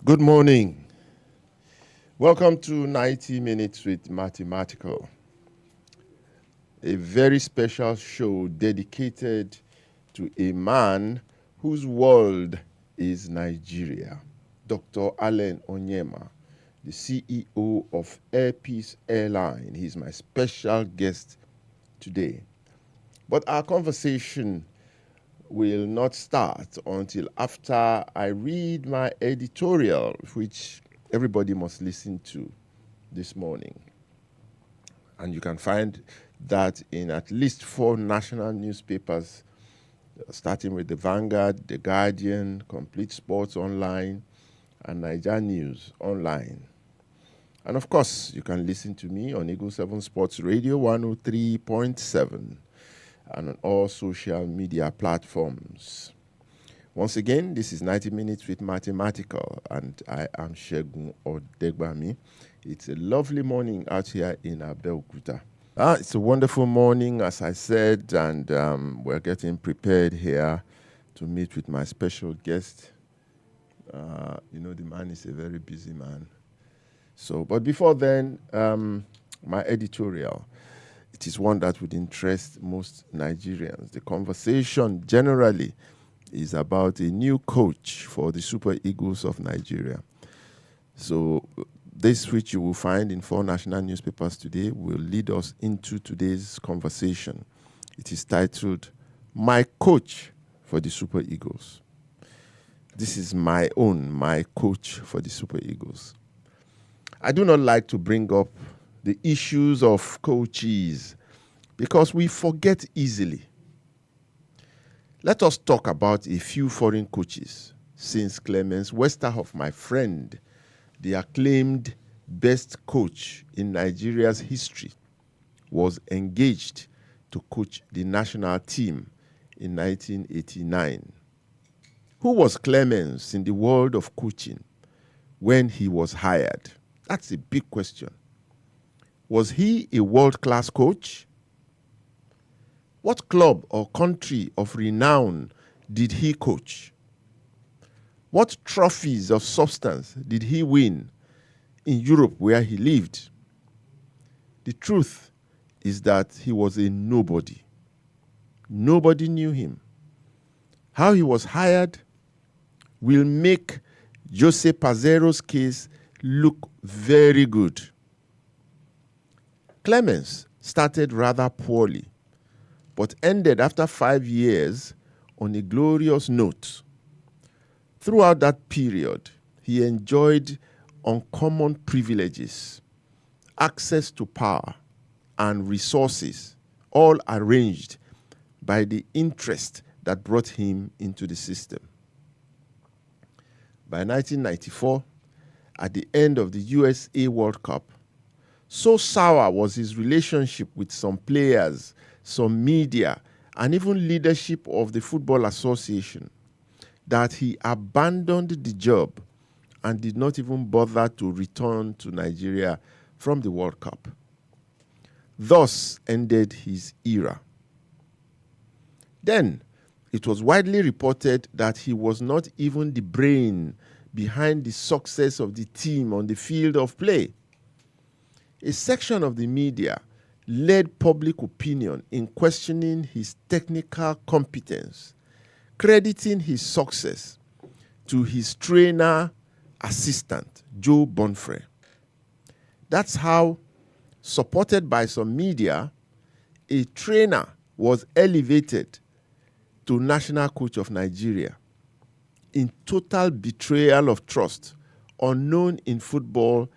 Good morning. Welcome to 90 Minutes with Mathematical, a very special show dedicated to a man whose world is Nigeria, Dr. Allen Onyema, the CEO of Air Peace Airline. He's my special guest today. But our conversation will not start until after I read my editorial, which everybody must listen to this morning. And you can find that in at least 4 national newspapers, starting with the Vanguard, the Guardian, Complete Sports Online, and Niger News Online. And of course, you can listen to me on Eagle 7 Sports Radio 103.7 and on all social media platforms. Once again, this is 90 Minutes with Mathematical, and I am Segun Odegbami. It's a lovely morning out here in Abeokuta. It's a wonderful morning, as I said, and we're getting prepared here to meet with my special guest. The man is a very busy man. But before then, my editorial. It is one that would interest most Nigerians. The conversation generally is about a new coach for the Super Eagles of Nigeria. So this, which you will find in 4 national newspapers today, will lead us into today's conversation. It is titled, My Coach for the Super Eagles. This is my coach for the Super Eagles. I do not like to bring up the issues of coaches because we forget easily. Let us talk about a few foreign coaches since Clemens Westerhoff, my friend, the acclaimed best coach in Nigeria's history, was engaged to coach the national team in 1989. Who was Clemens in the world of coaching when he was hired? That's a big question. Was he a world-class coach? What club or country of renown did he coach? What trophies of substance did he win in Europe where he lived? The truth is that he was a nobody. Nobody knew him. How he was hired will make Jose Pazeiro's case look very good. Clemens started rather poorly, but ended after 5 years on a glorious note. Throughout that period, he enjoyed uncommon privileges, access to power, and resources, all arranged by the interest that brought him into the system. By 1994, at the end of the USA World Cup, so sour was his relationship with some players, some media, and even leadership of the Football Association that he abandoned the job and did not even bother to return to Nigeria from the World Cup. Thus ended his era. Then, it was widely reported that he was not even the brain behind the success of the team on the field of play. A section of the media led public opinion in questioning his technical competence, crediting his success to his trainer assistant, Joe Bonfrey. That's how, supported by some media, a trainer was elevated to national coach of Nigeria in total betrayal of trust, unknown in football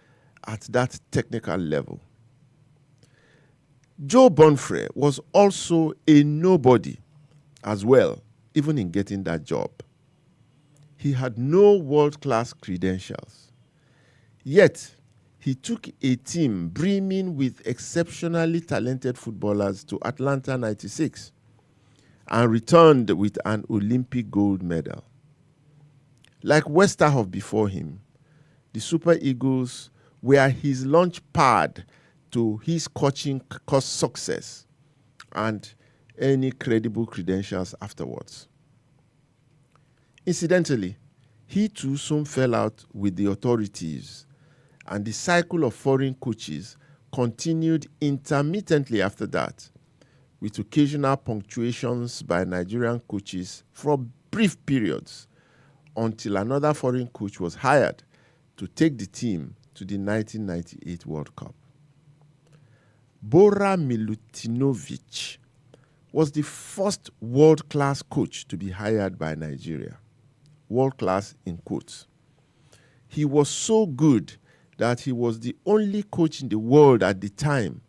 at that technical level. Joe Bonfrey was also a nobody as well, even in getting that job. He had no world-class credentials. Yet, he took a team brimming with exceptionally talented footballers to Atlanta 96 and returned with an Olympic gold medal. Like Westerhoff before him, the Super Eagles were his launch pad to his coaching success and any credible credentials afterwards. Incidentally, He too soon fell out with the authorities, and the cycle of foreign coaches continued intermittently after that, with occasional punctuations by Nigerian coaches for brief periods until another foreign coach was hired to take the team to the 1998 World Cup. Bora Milutinovic was the first world-class coach to be hired by Nigeria. World-class in quotes. He was so good that he was the only coach in the world at the time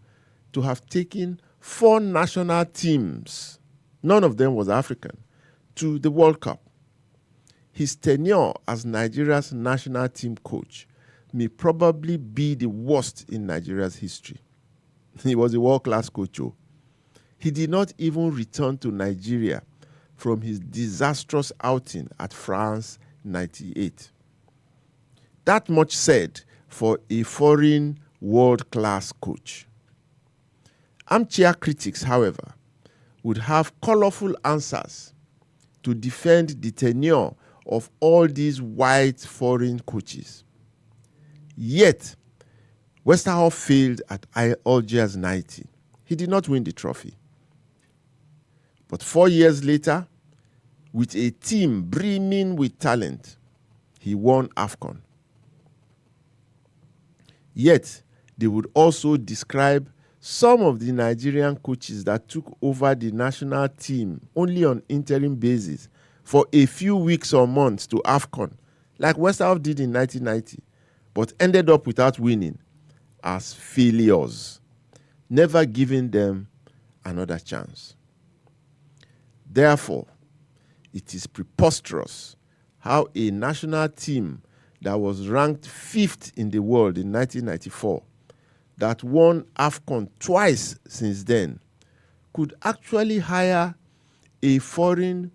to have taken 4 national teams, none of them was African, to the World Cup. His tenure as Nigeria's national team coach may probably be the worst in Nigeria's history. He was a world-class coach. He did not even return to Nigeria from his disastrous outing at France 98. That much said for a foreign world-class coach. Armchair critics, however, would have colorful answers to defend the tenure of all these white foreign coaches. Yet, Westerhoff failed at Algiers 90. He did not win the trophy. But 4 years later, with a team brimming with talent, he won AFCON. Yet, they would also describe some of the Nigerian coaches that took over the national team only on interim basis for a few weeks or months to AFCON, like Westerhoff did in 1990, but ended up without winning, as failures, never giving them another chance. Therefore, it is preposterous how a national team that was ranked 5th in the world in 1994, that won AFCON twice since then, could actually hire a foreign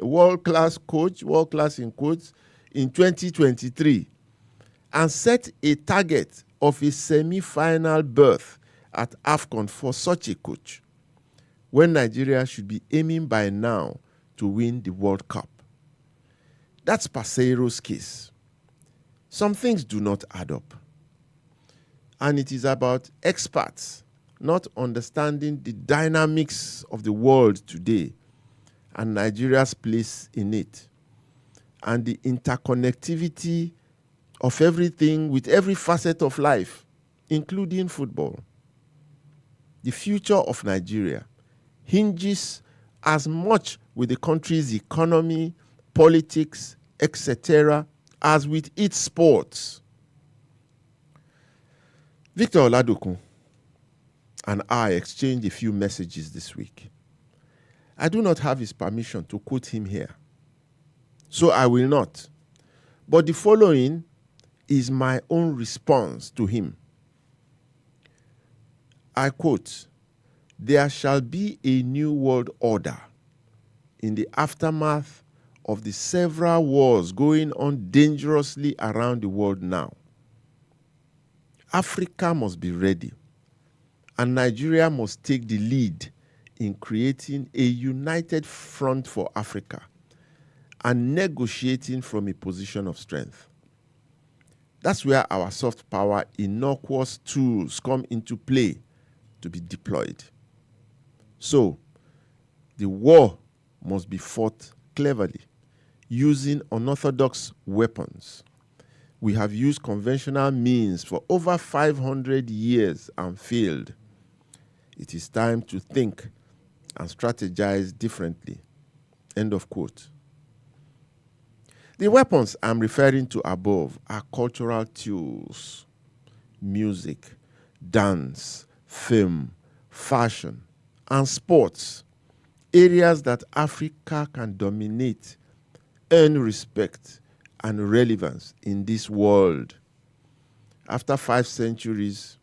world-class coach, world-class in quotes, in 2023 and set a target of a semi-final berth at AFCON for such a coach, when Nigeria should be aiming by now to win the World Cup. That's Paseiro's case. Some things do not add up. And it is about experts not understanding the dynamics of the world today and Nigeria's place in it, and the interconnectivity of everything with every facet of life, including football. The future of Nigeria hinges as much with the country's economy, politics, etc., as with its sports. Victor Oladokun and I exchanged a few messages this week. I do not have his permission to quote him here, so I will not. But the following is my own response to him. I quote, "There shall be a new world order in the aftermath of the several wars going on dangerously around the world now. Africa must be ready, and Nigeria must take the lead in creating a united front for Africa and negotiating from a position of strength. That's where our soft power innocuous tools come into play to be deployed. So, the war must be fought cleverly, using unorthodox weapons. We have used conventional means for over 500 years and failed. It is time to think and strategize differently." End of quote. The weapons I'm referring to above are cultural tools: music, dance, film, fashion, and sports, areas that Africa can dominate, earn respect and relevance in this world. After 5 centuries,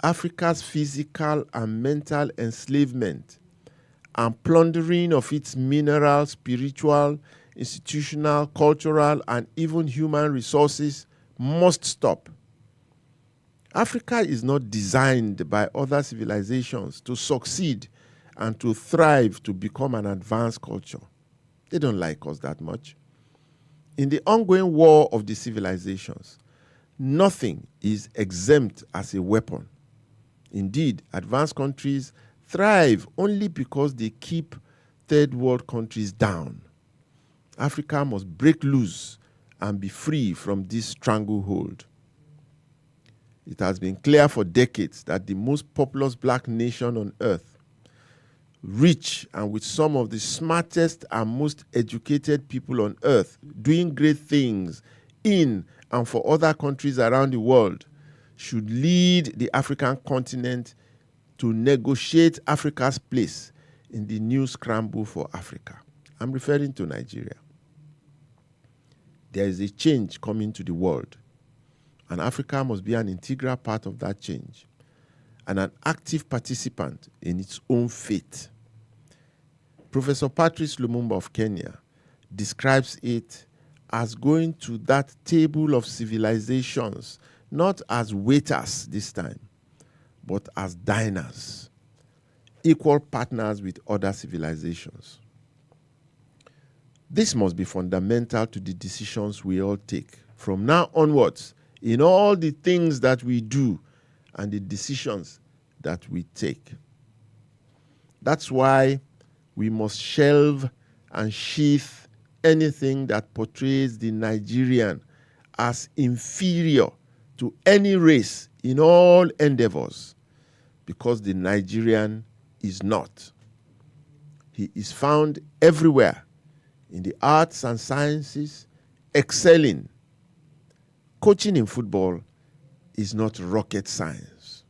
Africa's physical and mental enslavement and plundering of its mineral, spiritual, institutional, cultural, and even human resources must stop. Africa is not designed by other civilizations to succeed and to thrive to become an advanced culture. They don't like us that much. In the ongoing war of the civilizations, nothing is exempt as a weapon. Indeed, advanced countries thrive only because they keep third world countries down. Africa must break loose and be free from this stranglehold. It has been clear for decades that the most populous black nation on earth, rich and with some of the smartest and most educated people on earth, doing great things in and for other countries around the world, should lead the African continent to negotiate Africa's place in the new scramble for Africa. I'm referring to Nigeria. There is a change coming to the world, and Africa must be an integral part of that change and an active participant in its own fate. Professor Patrice Lumumba of Kenya describes it as going to that table of civilizations, not as waiters this time, but as diners, equal partners with other civilizations. This must be fundamental to the decisions we all take from now onwards in all the things that we do and the decisions that we take. That's why we must shelve and sheath anything that portrays the Nigerian as inferior to any race in all endeavors, because the Nigerian is not. He is found everywhere in the arts and sciences, excelling. Coaching in football is not rocket science.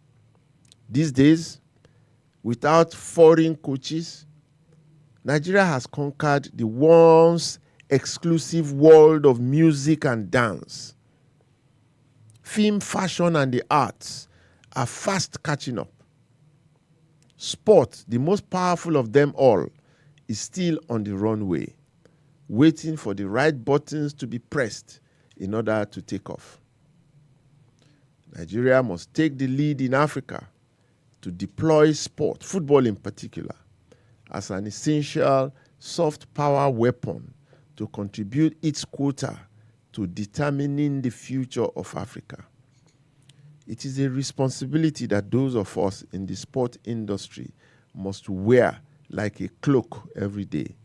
These days, without foreign coaches, Nigeria has conquered the once exclusive world of music and dance. Film, fashion, and the arts are fast catching up. Sport, the most powerful of them all, is still on the runway, waiting for the right buttons to be pressed in order to take off. Nigeria must take the lead in Africa to deploy sport, football in particular, as an essential soft power weapon to contribute its quota to determining the future of Africa. It is a responsibility that those of us in the sport industry must wear like a cloak every day,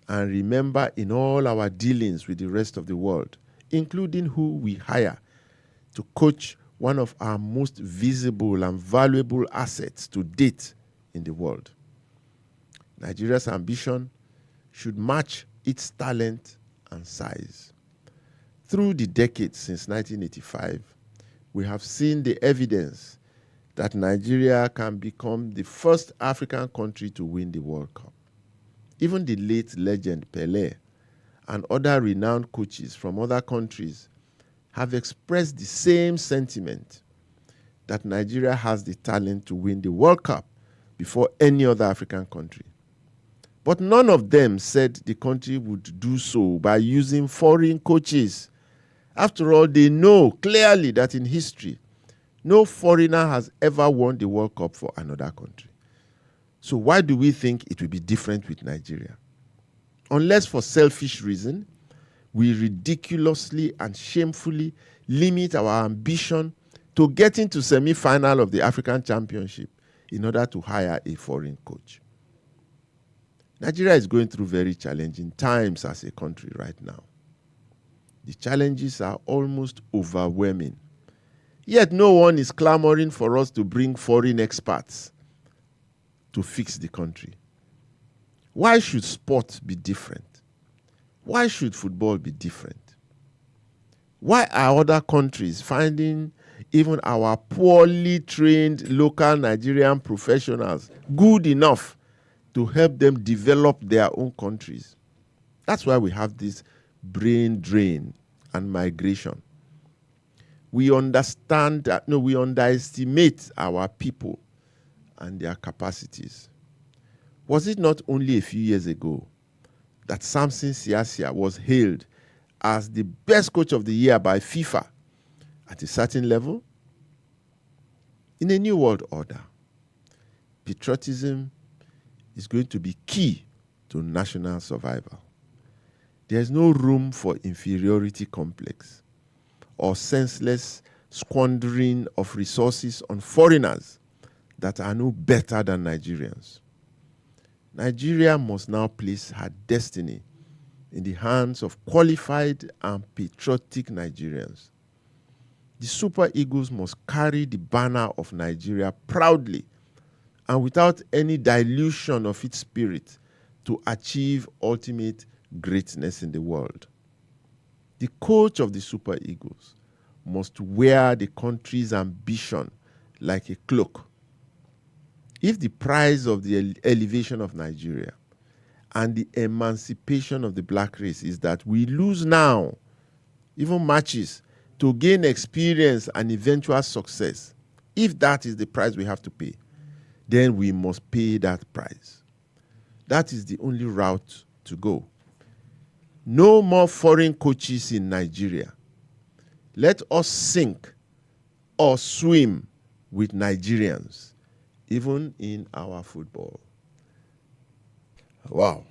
and remember in all our dealings with the rest of the world, including who we hire to coach one of our most visible and valuable assets to date in the world. Nigeria's ambition should match its talent and size. Through the decades since 1985, we have seen the evidence that Nigeria can become the first African country to win the World Cup. Even the late legend Pelé and other renowned coaches from other countries have expressed the same sentiment, that Nigeria has the talent to win the World Cup before any other African country. But none of them said the country would do so by using foreign coaches. After all, they know clearly that in history, no foreigner has ever won the World Cup for another country. So why do we think it will be different with Nigeria? Unless for selfish reason, we ridiculously and shamefully limit our ambition to getting to semi-final of the African Championship in order to hire a foreign coach. Nigeria is going through very challenging times as a country right now. The challenges are almost overwhelming. Yet no one is clamoring for us to bring foreign experts to fix the country. Why should sport be different? Why should football be different? Why are other countries finding even our poorly trained local Nigerian professionals good enough to help them develop their own countries? That's why we have this brain drain and migration. We understand that, we underestimate our people and their capacities. Was it not only a few years ago that Samson Siasia was hailed as the best coach of the year by FIFA at a certain level? In a new world order, patriotism is going to be key to national survival. There's no room for inferiority complex or senseless squandering of resources on foreigners that are no better than Nigerians. Nigeria must now place her destiny in the hands of qualified and patriotic Nigerians. The Super Eagles must carry the banner of Nigeria proudly and without any dilution of its spirit to achieve ultimate greatness in the world. The coach of the Super Eagles must wear the country's ambition like a cloak. If the prize of the elevation of Nigeria and the emancipation of the black race is that we lose now, even matches, to gain experience and eventual success, if that is the price we have to pay, then we must pay that price. That is the only route to go. No more foreign coaches in Nigeria. Let us sink or swim with Nigerians, even in our football. Wow.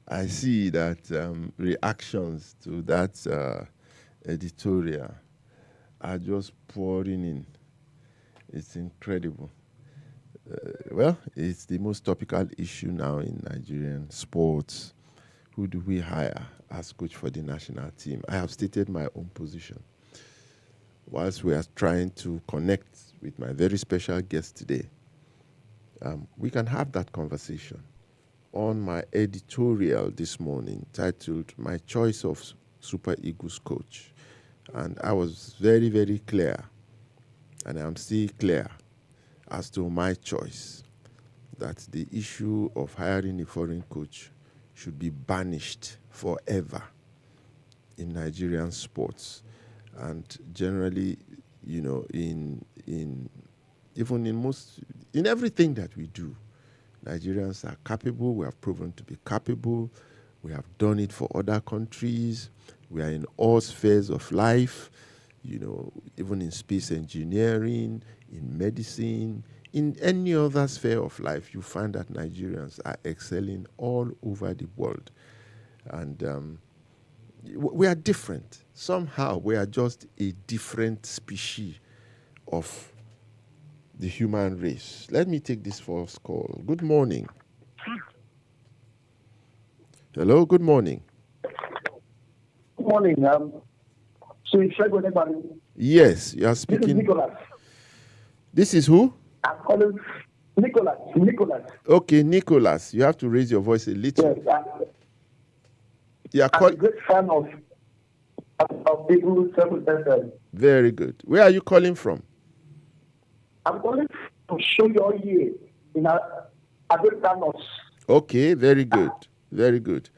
I see that reactions to that editorial are just pouring in. It's incredible. Well, it's the most topical issue now in Nigerian sports. Who do we hire as coach for the national team? I have stated my own position. Whilst we are trying to connect with my very special guest today, we can have that conversation on my editorial this morning titled My Choice of Super Eagles Coach. And I was very, very clear, and I'm still clear as to my choice, that the issue of hiring a foreign coach should be banished forever in Nigerian sports. And generally, you know, in everything that we do, Nigerians are capable. We have proven to be capable. We have done it for other countries. We are in all spheres of life, you know, even in space engineering, in medicine, in any other sphere of life, you find that Nigerians are excelling all over the world. And we are different. Somehow we are just a different species of the human race. Let me take this first call. Good morning. Hello, good morning. Good morning. Yes, you are speaking. This is Nicholas. This is who? I'm calling Nicholas. Okay, Nicholas. You have to raise your voice a little. Yes, I'm a great fan of people 7FM. Very good. Where are you calling from? I'm calling to show you all year in a great fan of. Okay, very good. Very good.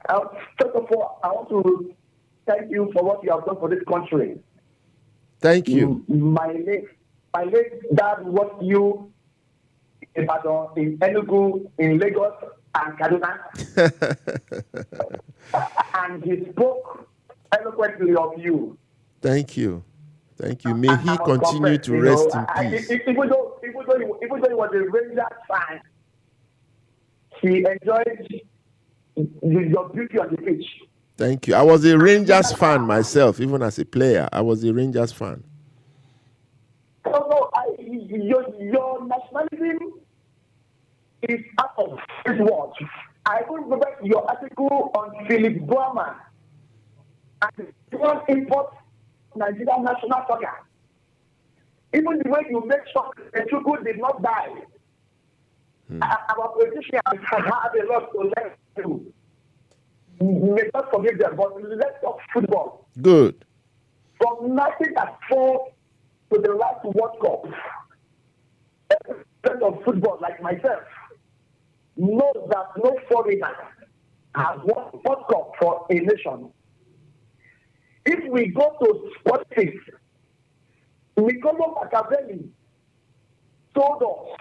First of all, I want to thank you for what you have done for this country. Thank you. My late dad worked you in Enugu, in Lagos, and Kaduna. And he spoke eloquently of you. Thank you. Thank you. May he continue to rest in peace. Even though he was a Rangers fan, he enjoyed your beauty on the pitch. Thank you. I was a Rangers fan myself, even as a player. I was a Rangers fan. No, your nationalism is out of this world. I will remember your article on Philip Boerman and the import Nigerian national soccer. Even the way you make sure that Chukwu did not die. Our politicians have a lot to learn to. We may not forgive them, but let's talk football. Good. From 1904 to the last World Cup, every fan of football like myself knows that no foreigner has won World Cup for a nation. If we go to sports, Niccolo Machiavelli told us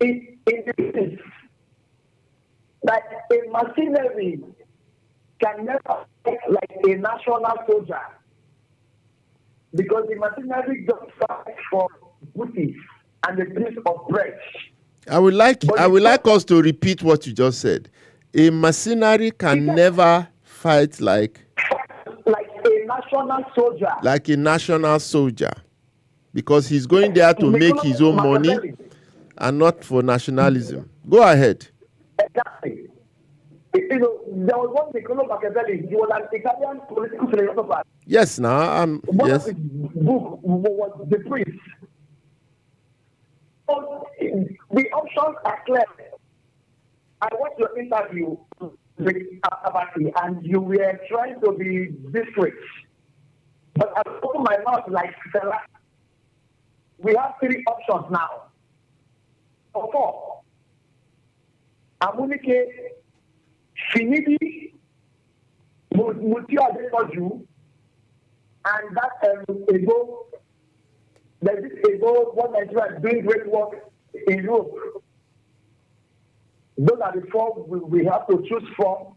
in the business that a machinery can never act like a national soldier, because the machinery just fight for booty and a piece of bread. I would like us to repeat what you just said. A mercenary can never fight like a national soldier. Like a national soldier. Because he's going there to make his own money and not for nationalism. Go ahead. Exactly. There was one Niccolo Machiavelli. He was an Italian political philosopher. Yes, now One yes. of his book was The Priest. So, the options are clear. I watched your interview with Abati, and you were trying to be discreet. But I opened my mouth like Stella. We have 3 options now. Or 4. Amunike, Finidi, Mutia Adepoju, and that Ego, there's this Ego, one Nigeria is doing great work in Europe. Those are the 4 we have to choose from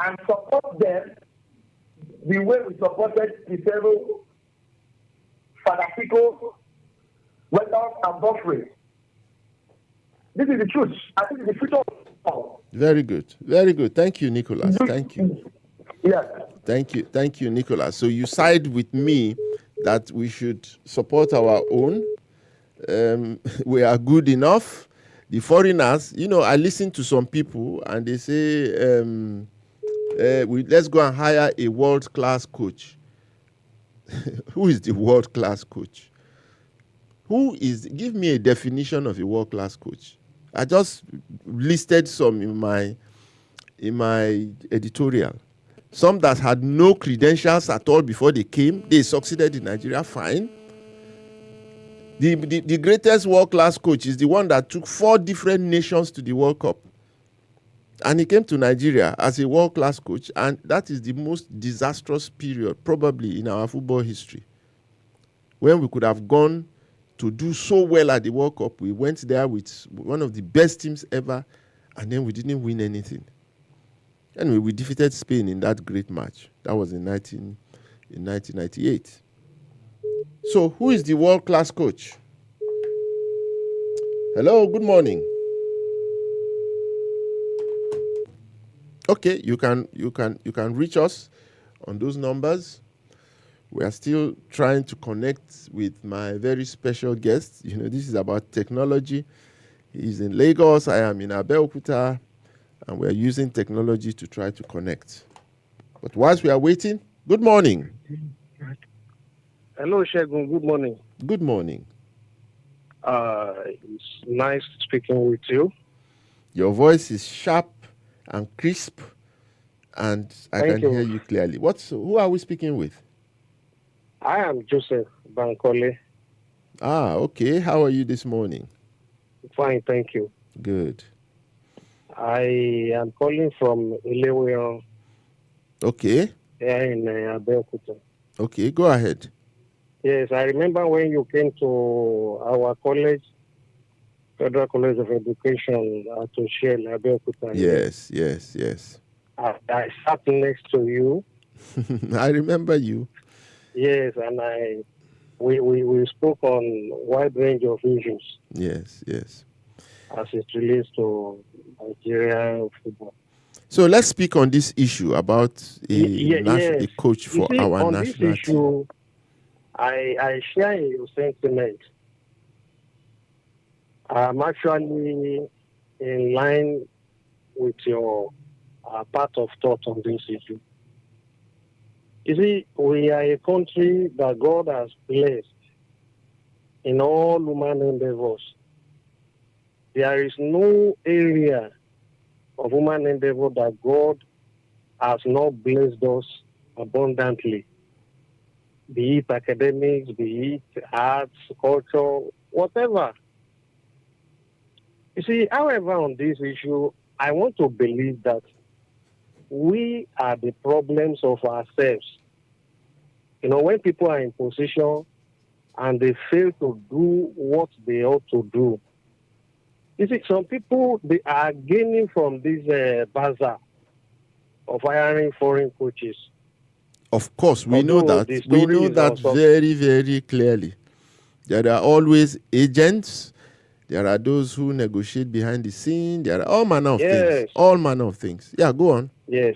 and support them the way we supported Cicero, Fadatico, Wendell, and Buffrey. This is the truth. I think it's the future of. Very good. Very good. Thank you, Nicholas. Thank you. Yes. Thank you. Thank you, Nicholas. So you side with me that we should support our own. We are good enough. The foreigners, I listen to some people and they say, let's go and hire a world-class coach. Who is the world-class coach? Give me a definition of a world-class coach. I just listed some in my editorial. Some that had no credentials at all before they came. They succeeded in Nigeria, fine. The greatest world-class coach is the one that took 4 different nations to the World Cup. And he came to Nigeria as a world-class coach, and that is the most disastrous period probably in our football history. When we could have gone to do so well at the World Cup, we went there with one of the best teams ever, and then we didn't win anything. Anyway, we defeated Spain in that great match. That was in 1998. So, who is the world-class coach? Hello, good morning. Okay, you can reach us on those numbers. We are still trying to connect with my very special guest. This is about technology. He's in Lagos. I am in Abeokuta, and we are using technology to try to connect. But whilst we are waiting, good morning. Hello, Shegun. Good morning. Good morning. It's nice speaking with you. Your voice is sharp and crisp, and I Thank can you. hear you clearly. Who are we speaking with? I am Joseph Bankole. Okay. How are you this morning? Fine, thank you. Good. I am calling from Ilewe. Okay. Here in Abeokuta. Okay, go ahead. Yes, I remember when you came to our college, Federal College of Education at Oshel, Abeokuta. Yes. I sat next to you. I remember you. Yes, and we spoke on a wide range of issues. Yes. As it relates to Nigerian football. So let's speak on this issue about a coach for our on national this issue, team. I share your sentiment. I'm actually in line with your part of thought on this issue. You see, we are a country that God has blessed in all human endeavors. There is no area of human endeavor that God has not blessed us abundantly. Be it academics, be it arts, culture, whatever. You see, however, on this issue, I want to believe that we are the problems of ourselves. When people are in position and they fail to do what they ought to do. You see, some people, they are gaining from this bazaar of hiring foreign coaches. Of course, we know that. We know that very, very clearly. There are always agents. There are those who negotiate behind the scene. There are all manner of things. Yes. All manner of things. Yeah, go on. Yes.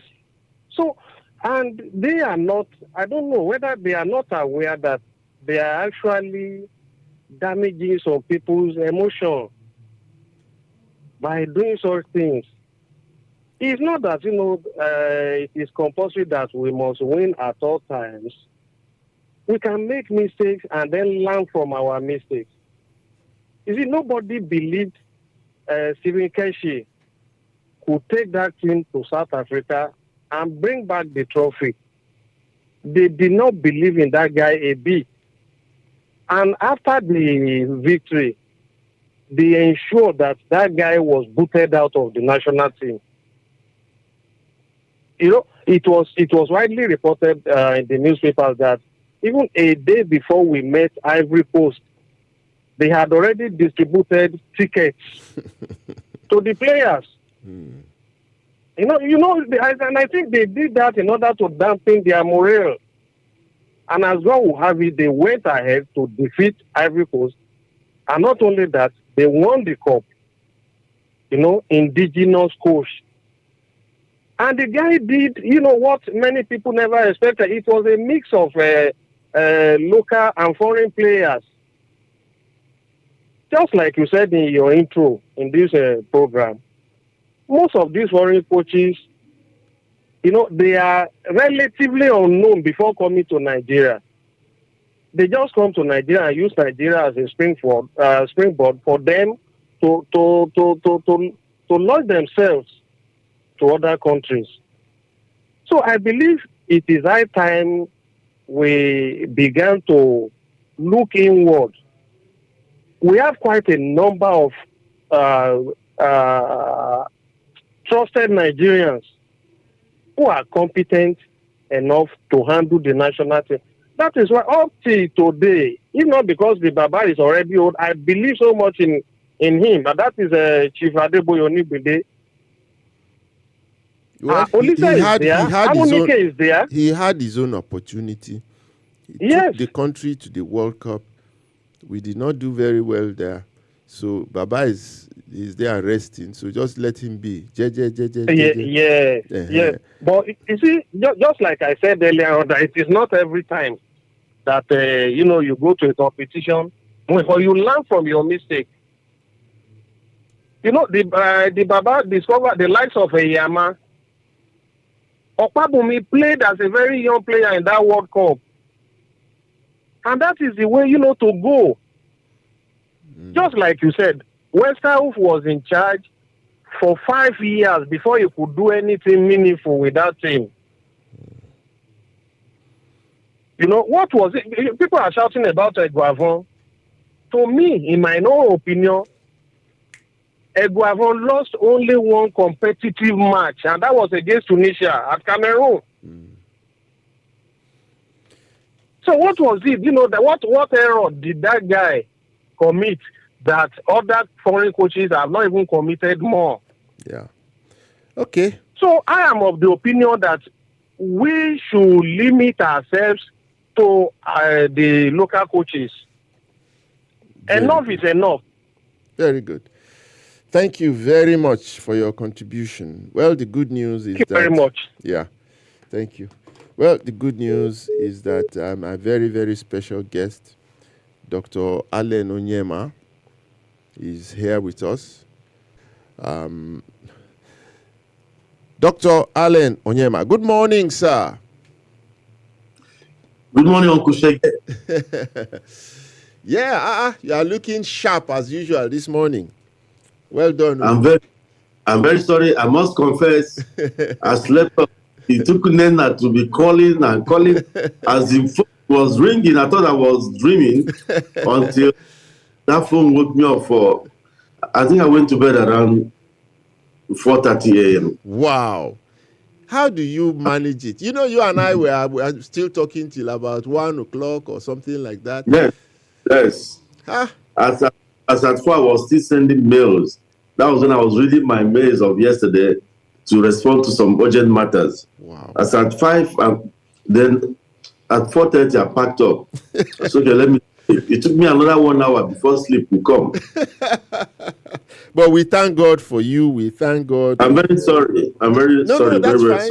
So, and they are not, I don't know whether they are not aware that they are actually damaging some people's emotion by doing such things. It's not that, it is compulsory that we must win at all times. We can make mistakes and then learn from our mistakes. You see, nobody believed Stephen Keshi could take that team to South Africa and bring back the trophy. They did not believe in that guy a bit. And after the victory, they ensured that that guy was booted out of the national team. It was widely reported in the newspapers that even a day before we met Ivory Coast, they had already distributed tickets to the players. And I think they did that in order to dampen their morale. And as God will have it, they went ahead to defeat Ivory Coast. And not only that, they won the cup. Indigenous coach. And the guy did, what many people never expected. It was a mix of local and foreign players. Just like you said in your intro in this program, most of these foreign coaches, they are relatively unknown before coming to Nigeria. They just come to Nigeria and use Nigeria as a springboard for them to launch themselves to other countries. So I believe it is high time we began to look inward. We have quite a number of trusted Nigerians who are competent enough to handle the national team. That is why up till today, if not because the Baba is already old, I believe so much in him. But that is Chief Adeboye Onibide. Well, he had his own opportunity. He took the country to the World Cup. We did not do very well there. So Baba is there resting. So just let him be. Yes. But you see, just like I said earlier on, that it is not every time that you go to a competition or you learn from your mistake. The Baba discovered the likes of Yama. Okpabumi played as a very young player in that World Cup. And that is the way, to go. Just like you said, Westerhoff was in charge for 5 years before he could do anything meaningful with that team. What was it? People are shouting about Eguavon. To me, in my own opinion, Eguavon lost only one competitive match, and that was against Tunisia at Cameroon. So what was it? What error did that guy commit that other foreign coaches have not even committed more? Yeah. Okay. So I am of the opinion that we should limit ourselves to the local coaches. Enough is enough. Very good. Thank you very much for your contribution. Well, the good news is Thank you very much. Yeah. Thank you. Well, the good news is that a very, very special guest, Dr. Allen Onyema, is here with us. Dr. Allen Onyema, good morning, sir. Good morning, Uncle Shege. Yeah, you are looking sharp as usual this morning. Well done. I'm very sorry. I must confess, I slept up. It took Nena to be calling and calling. As the phone was ringing, I thought I was dreaming until that phone woke me up I think I went to bed around 4:30 a.m. Wow. How do you manage it? You and I were still talking till about 1 o'clock or something like that. Yes. Huh? As at 4, I was still sending mails. That was when I was reading my mails of yesterday to respond to some urgent matters. Wow. As at 5, then at 4:30, I packed up. So okay, let me It took me another 1 hour before sleep would come. But we thank God for you. We thank God. I'm very sorry. I'm very sorry. No, that's very, fine.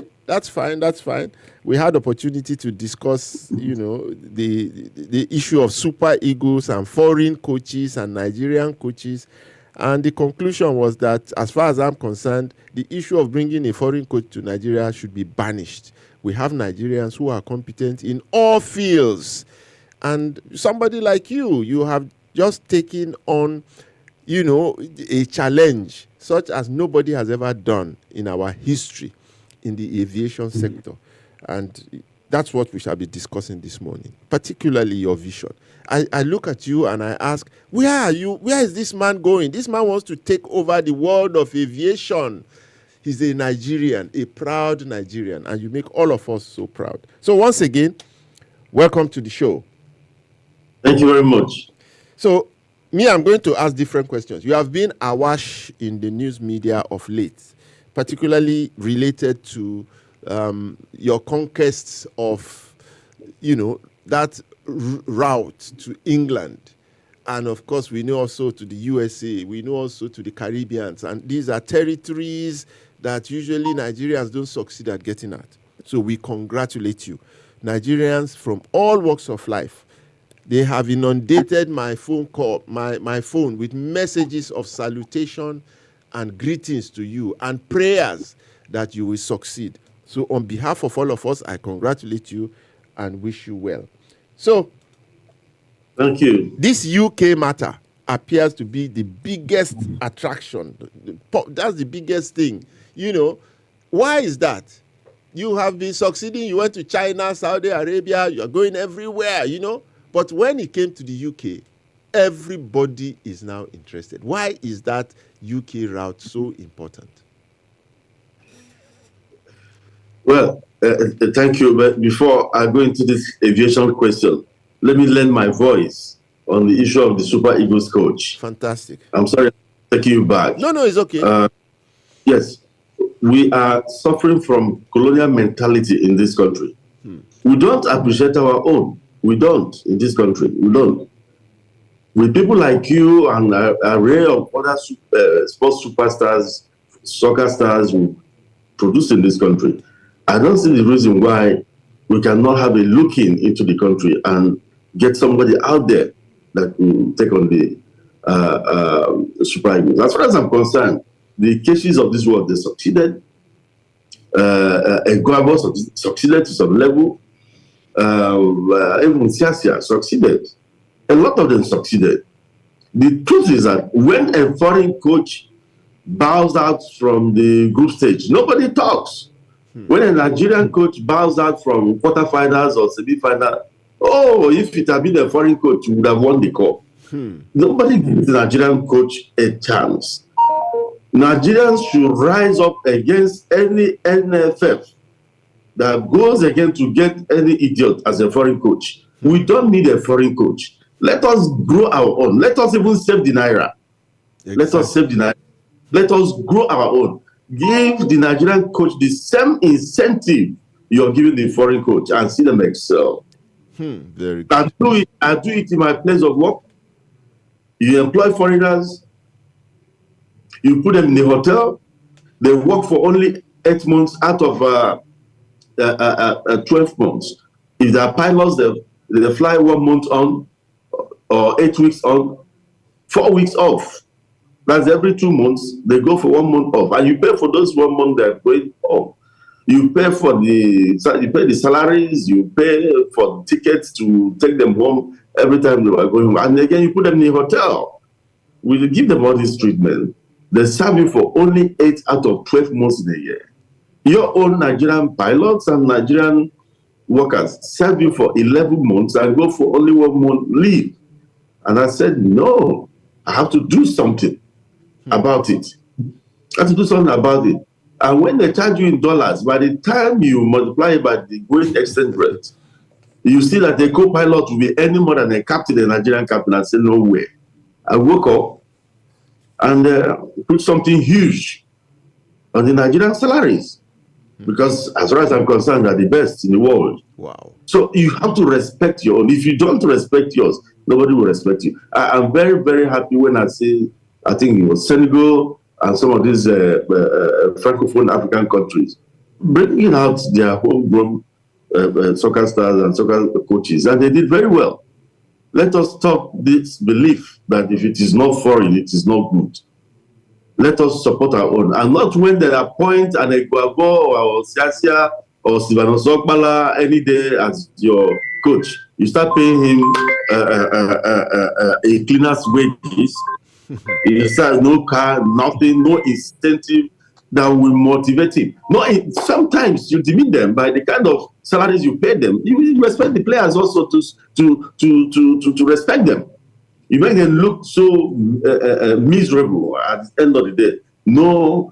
sorry. That's fine. We had opportunity to discuss, the issue of Super Eagles and foreign coaches and Nigerian coaches. And the conclusion was that, as far as I'm concerned, the issue of bringing a foreign coach to Nigeria should be banished. We have Nigerians who are competent in all fields. And somebody like you have just taken on, a challenge such as nobody has ever done in our history in the aviation sector. And that's what we shall be discussing this morning, particularly your vision. I look at you and I ask, where are you? Where is this man going? This man wants to take over the world of aviation. He's a Nigerian, a proud Nigerian, and you make all of us so proud. So once again, welcome to the show. Thank you very much. So, I'm going to ask different questions. You have been awash in the news media of late, particularly related to your conquests of, that route to England. And of course, we know also to the USA, we know also to the Caribbeans. And these are territories that usually Nigerians don't succeed at getting at. So we congratulate you. Nigerians from all walks of life, they have inundated my phone call, my phone with messages of salutation and greetings to you and prayers that you will succeed. So on behalf of all of us, I congratulate you and wish you well. So, thank you. This UK matter appears to be the biggest attraction. That's the biggest thing. Why is that? You have been succeeding. You went to China, Saudi Arabia. You are going everywhere, But when it came to the UK, everybody is now interested. Why is that UK route so important? Well, thank you. But before I go into this aviation question, let me lend my voice on the issue of the Super Eagles coach. Fantastic. I'm sorry, taking you back. No, it's okay. Yes, we are suffering from colonial mentality in this country. We don't appreciate our own. We don't in this country. We don't. With people like you and an array of other sports superstars, soccer stars who produce in this country, I don't see the reason why we cannot have a looking into the country and get somebody out there that will take on the Super Eagles. As far as I'm concerned, the cases of this world, they succeeded. Eguavo succeeded to some level. Even Siasia succeeded. A lot of them succeeded. The truth is that when a foreign coach bows out from the group stage, nobody talks. When a Nigerian coach bows out from quarterfinals or semi-final, if it had been a foreign coach, you would have won the cup. Nobody gives the Nigerian coach a chance. Nigerians should rise up against any NFF that goes again to get any idiot as a foreign coach. We don't need a foreign coach. Let us grow our own. Let us even save the Naira. Exactly. Let us save the Naira. Let us grow our own. Give the Nigerian coach the same incentive you're giving the foreign coach and see them excel. Very good. I do it in my place of work. You employ foreigners. You put them in the hotel. They work for only 8 months out of 12 months. If they are pilots, they fly 1 month on or 8 weeks on, 4 weeks off. That's every 2 months. They go for 1 month off. And you pay for those 1 month they're going home. You pay the salaries, you pay for tickets to take them home every time they are going home. And again, you put them in a hotel. We give them all this treatment. They serve you for only 8 out of 12 months in a year. Your own Nigerian pilots and Nigerian workers serve you for 11 months and go for only 1 month leave. And I said, no, I have to do something about it. I have to do something about it. And when they charge you in dollars, by the time you multiply it by the going exchange rate, you see that the co-pilot will be any more than a captain, a Nigerian captain. I said, no way. I woke up and put something huge on the Nigerian salaries. Because as far as I'm concerned, they're the best in the world. Wow. So you have to respect your own. If you don't respect yours, nobody will respect you. I'm very, very happy when I see, I think it was Senegal and some of these Francophone African countries bringing out their homegrown soccer stars and soccer coaches, and they did very well. Let us stop this belief that if it is not foreign, it is not good. Let us support our own, and not when they appoint an Eguavo or Siasia or Sivano Sokbala any day as your coach. You start paying him a cleaner's wages. He says no car, nothing, no incentive that will motivate him. No, sometimes you demean them by the kind of salaries you pay them. You respect the players also to respect them. You make them look so miserable at the end of the day. No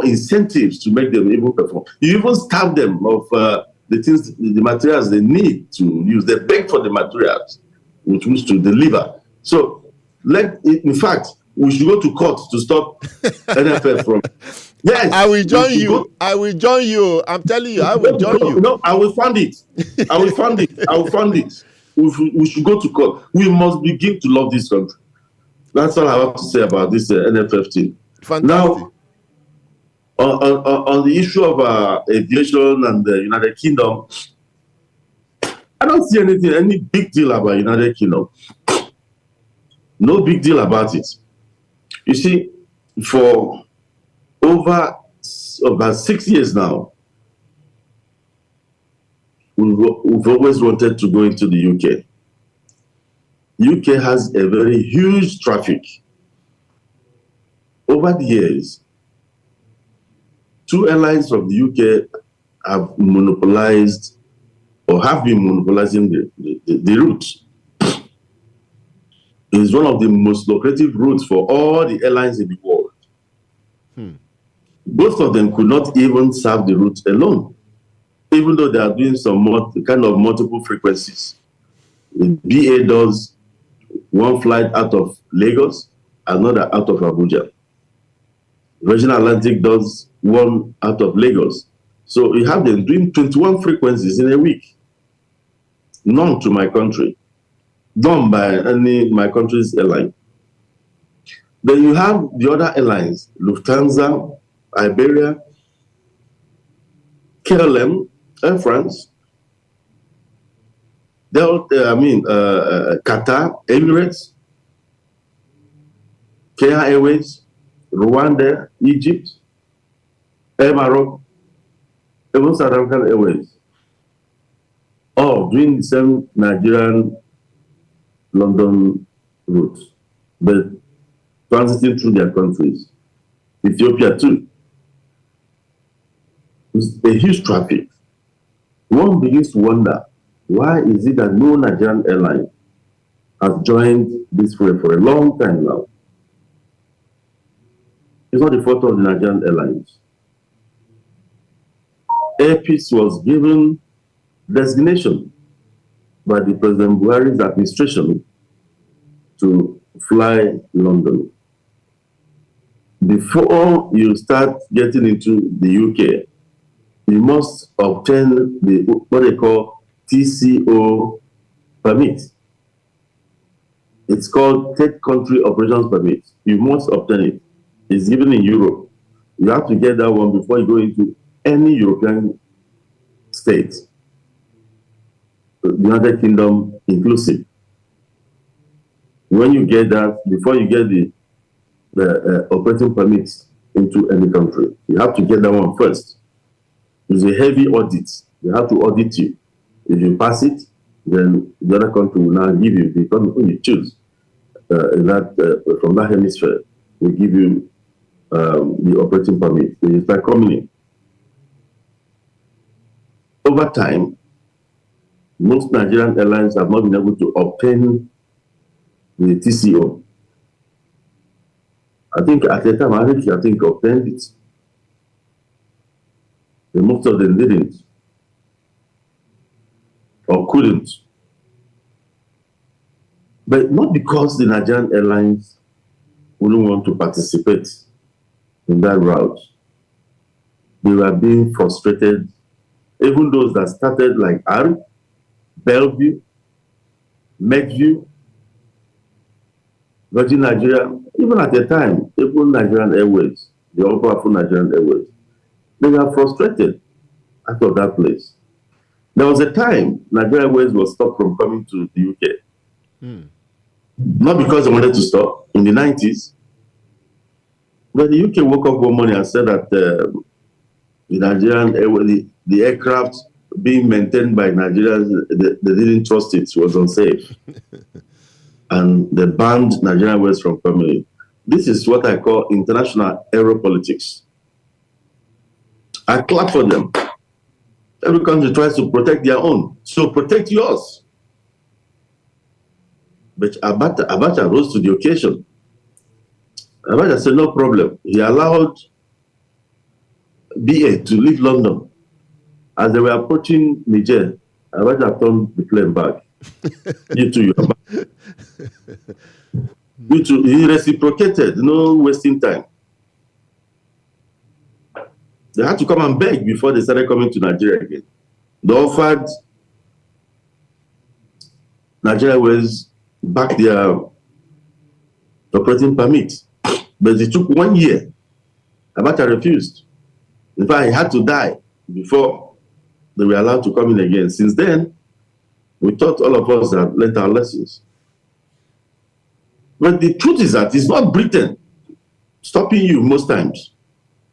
incentives to make them even perform. You even starve them of the things, the materials they need to use. They beg for the materials which was to deliver. So, in fact, we should go to court to stop NFL from. Yes, I will join you. I will join you. I'm telling you, I will join you. No, I will fund it. I will fund it. I will fund it. We should go to court. We must begin to love this country. That's all I have to say about this NFF thing. Fantastic. Now, on the issue of aviation and the United Kingdom, I don't see any big deal about United Kingdom. No big deal about it. You see, for over about 6 years now, we've always wanted to go into the UK. UK has a very huge traffic. Over the years, 2 airlines from the UK have monopolized or have been monopolizing the route. It is one of the most lucrative routes for all the airlines in the world. Both of them could not even serve the route alone, even though they are doing some kind of multiple frequencies. The BA does one flight out of Lagos, another out of Abuja. Virgin Atlantic does one out of Lagos. So you have them doing 21 frequencies in a week. None to my country, done by any my country's airline. Then you have the other airlines, Lufthansa, Iberia, KLM, Air France, Qatar, Emirates, Kenya Airways, Rwanda, Egypt, Air Maroc, even South African Airways, all doing the same Nigerian London route, but transiting through their countries. Ethiopia too. It's a huge traffic. One begins to wonder, why is it that no Nigerian airline has joined this fray for a long time now? It's not the fault of the Nigerian airlines. Air Peace was given designation by the President Buhari's administration to fly London. Before you start getting into the UK, you must obtain what they call TCO permit. It's called Third Country Operations Permit. You must obtain it. It's given in Europe. You have to get that one before you go into any European state, the United Kingdom inclusive. When you get that, before you get the operating permits into any country, you have to get that one first. It's a heavy audit. They have to audit you. If you pass it, then the other country will now give you the country you choose. From that hemisphere, will give you the operating permit. So you start coming in. Over time, most Nigerian airlines have not been able to obtain the TCO. I think at the time, I think obtained it. And most of them didn't or couldn't. But not because the Nigerian airlines wouldn't want to participate in that route. They were being frustrated. Even those that started like ARC, Bellevue, Medview, Virgin Nigeria, even at the time, even Nigerian Airways, the all powerful Nigerian Airways, they were frustrated out of that place. There was a time Nigerian Airways was stopped from coming to the UK. Not because they wanted to stop in the 90s, but the UK woke up one morning and said that the Nigerian Airways, the aircraft being maintained by Nigerians, they didn't trust it was unsafe. And they banned Nigerian Airways from coming. This is what I call international aeropolitics. I clap for them. Every country tries to protect their own, so protect yours. But Abacha rose to the occasion. Abacha said, no problem. He allowed BA to leave London. As they were approaching Niger, Abacha turned the plane back. You too, you are back. You too, he reciprocated, no wasting time. They had to come and beg before they started coming to Nigeria again. They offered Nigeria Airways back their operating permit, but it took 1 year. Abacha refused. In fact, he had to die before they were allowed to come in again. Since then, we thought all of us had learned our lessons. But the truth is that it's not Britain stopping you most times.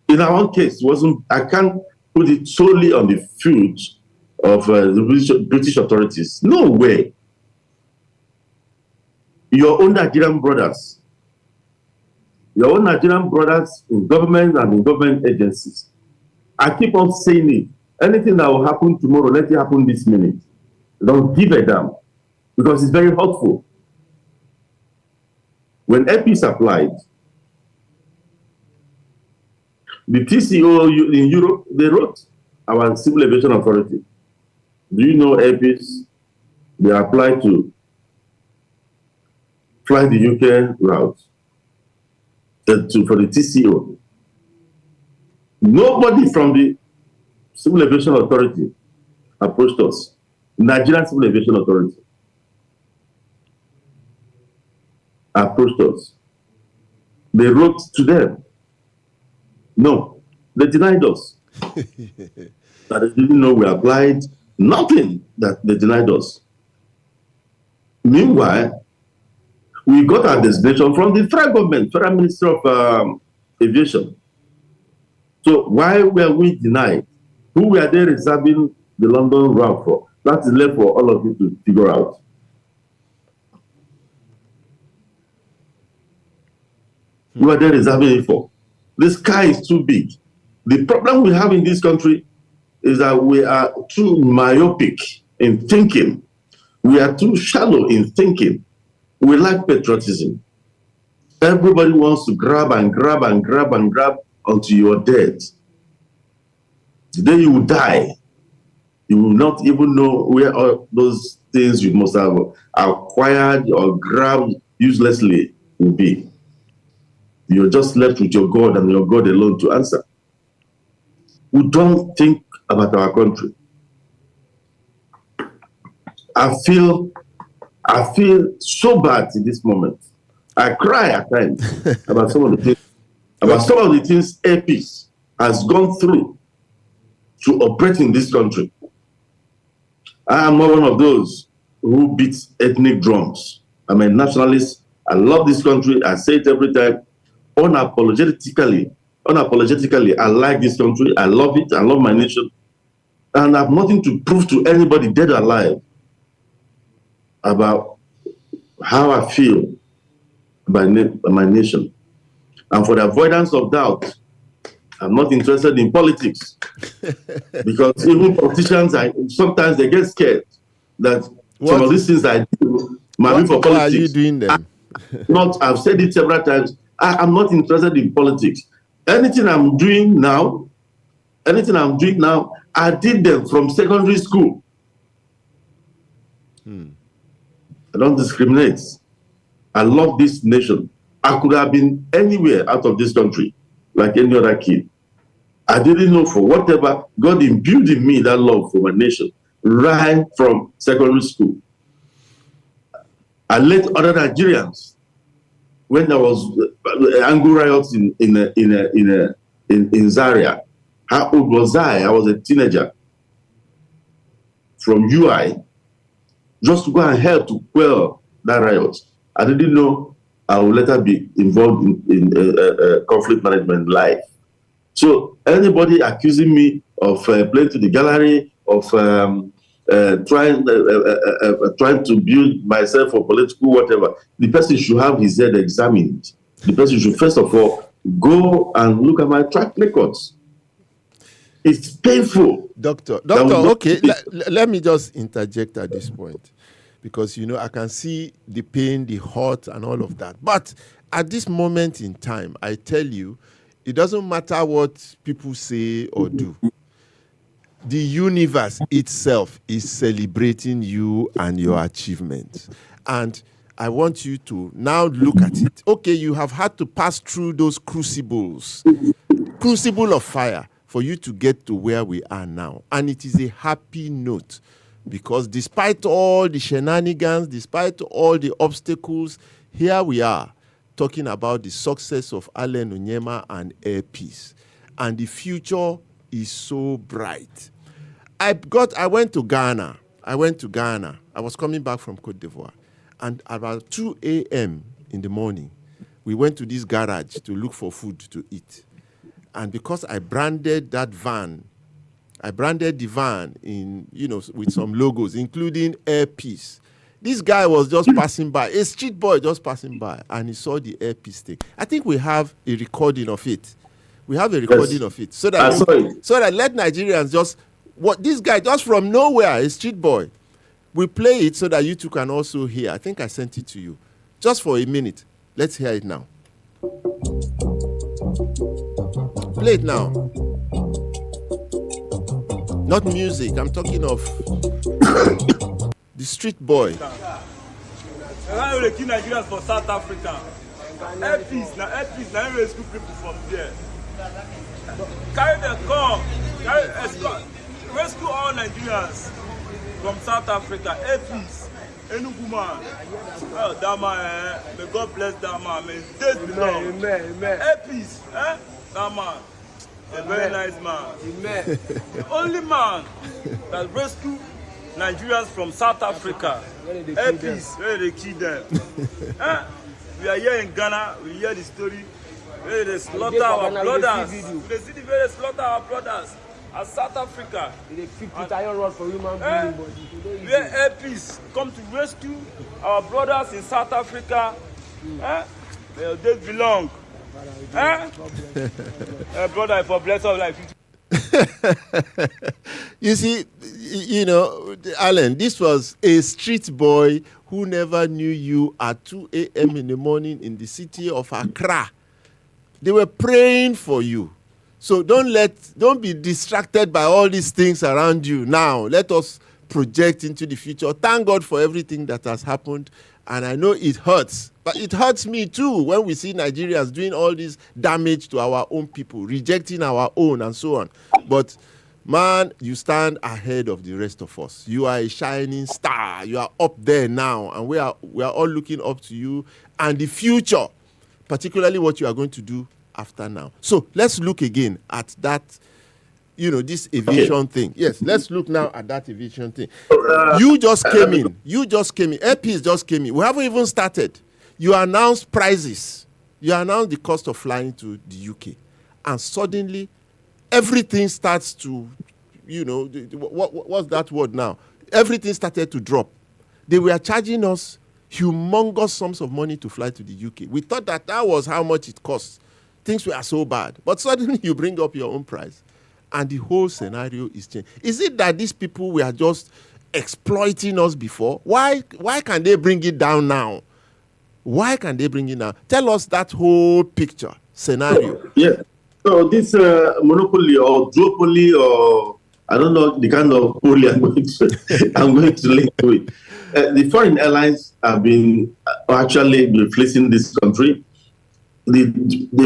In our own case, I can't put it solely on the foot of the British authorities. No way. Your own Nigerian brothers in government and in government agencies. I keep on saying it. Anything that will happen tomorrow, let it happen this minute. Don't give a damn, because it's very helpful. When APs applied, the TCO in Europe, they wrote our Civil Aviation Authority. Do you know APs? They applied to fly the UK route for the TCO. Nobody from the Civil Aviation Authority approached us. Nigerian Civil Aviation Authority approached us. They wrote to them. No, they denied us. That they didn't know we applied. Nothing that they denied us. Meanwhile, we got our designation from the federal government, Federal Ministry of Aviation. So why were we denied? Who were they reserving the London route for? That is left for all of you to figure out. Who are they reserving it for? The sky is too big. The problem we have in this country is that we are too myopic in thinking. We are too shallow in thinking. We lack patriotism. Everybody wants to grab and grab and grab and grab until you're dead. The day you will die, you will not even know where all those things you must have acquired or grabbed uselessly will be. You're just left with your God and your God alone to answer. We don't think about our country. I feel so bad in this moment. I cry at times about some of the things, APs has gone through to operate in this country. I am not one of those who beats ethnic drums. I'm a nationalist. I love this country. I say it every time. Unapologetically, I like this country. I love it. I love my nation. And I have nothing to prove to anybody, dead or alive, about how I feel about my nation. And for the avoidance of doubt, I'm not interested in politics. Because even politicians, sometimes they get scared that some of these things I do might be for politics. What are you doing then? I've said it several times. I'm not interested in politics. Anything I'm doing now, I did them from secondary school. I don't discriminate. I love this nation. I could have been anywhere out of this country, like any other kid. I didn't know, for whatever, God imbued in me that love for my nation right from secondary school. alert other Nigerians when there was angry riots in Zaria. How old was I? I was a teenager. From UI, just to go and help to quell that riot. I didn't know I would later be involved in conflict management live. So anybody accusing me of playing to the gallery, of trying to build myself for political whatever, the person should have his head examined. The person should first of all go and look at my track records. It's painful. Doctor, okay, let me just interject at this point, because, I can see the pain, the hurt, and all of that. But at this moment in time, I tell you, it doesn't matter what people say or do. The universe itself is celebrating you and your achievements. And I want you to now look at it. Okay, you have had to pass through those crucibles, crucible of fire, for you to get to where we are now. And it is a happy note, because despite all the shenanigans, despite all the obstacles, here we are talking about the success of Allen Onyema and Air Peace. And the future is so bright. I went to Ghana. I was coming back from Cote d'Ivoire. And about 2 a.m. in the morning, we went to this garage to look for food to eat. And because I branded the van in, with some logos, including Air Peace. This guy was just passing by, a street boy just passing by, and he saw the Air Peace thing. I think we have a recording of it. So that let Nigerians this guy just from nowhere, a street boy. We play it so that you two can also hear. I think I sent it to you. Just for a minute. Let's hear it now. Play it now. Not music. I'm talking of the street boy. Now they kill Nigerians for South Africa. Air Peace, now rescue people from there. Carry the car, escort, rescue all Nigerians from South Africa. Air Peace, Enugu man. Oh, that man, may God bless that man. May days belong. Air Peace, that man. A very nice man. The only man that rescued Nigerians from South Africa. Air Peace, where they kill them. We are here in Ghana, we hear the story. Where they slaughter our brothers. They see the way they slaughter our brothers. As South Africa. They fit iron rod for human being. Where Air Peace come to rescue our brothers in South Africa. They belong. Brother, for bless of life. You see, Allen, this was a street boy who never knew you at 2 a.m. in the morning in the city of Accra. They were praying for you. So don't be distracted by all these things around you now. Let us project into the future. Thank God for everything that has happened. And I know it hurts, but it hurts me too when we see Nigerians doing all this damage to our own people, rejecting our own and so on. But man, you stand ahead of the rest of us. You are a shining star. You are up there now, and we are all looking up to you and the future, particularly what you are going to do after now. So let's look again at that, this aviation thing. Yes, let's look now at that aviation thing. You just came in. Air Peace just came in. We haven't even started. You announced prices. You announced the cost of flying to the UK. And suddenly, everything starts to, what's that word now? Everything started to drop. They were charging us humongous sums of money to fly to the UK. We thought that was how much it costs. Things were so bad. But suddenly you bring up your own price. And the whole scenario is changed. Is it that these people were just exploiting us before? Why can they bring it down now? Why can they bring it down? Tell us that whole picture, scenario. Yeah. So this monopoly or duopoly, or I don't know the kind of poly I'm going to link to it. The foreign airlines have been actually replacing this country. They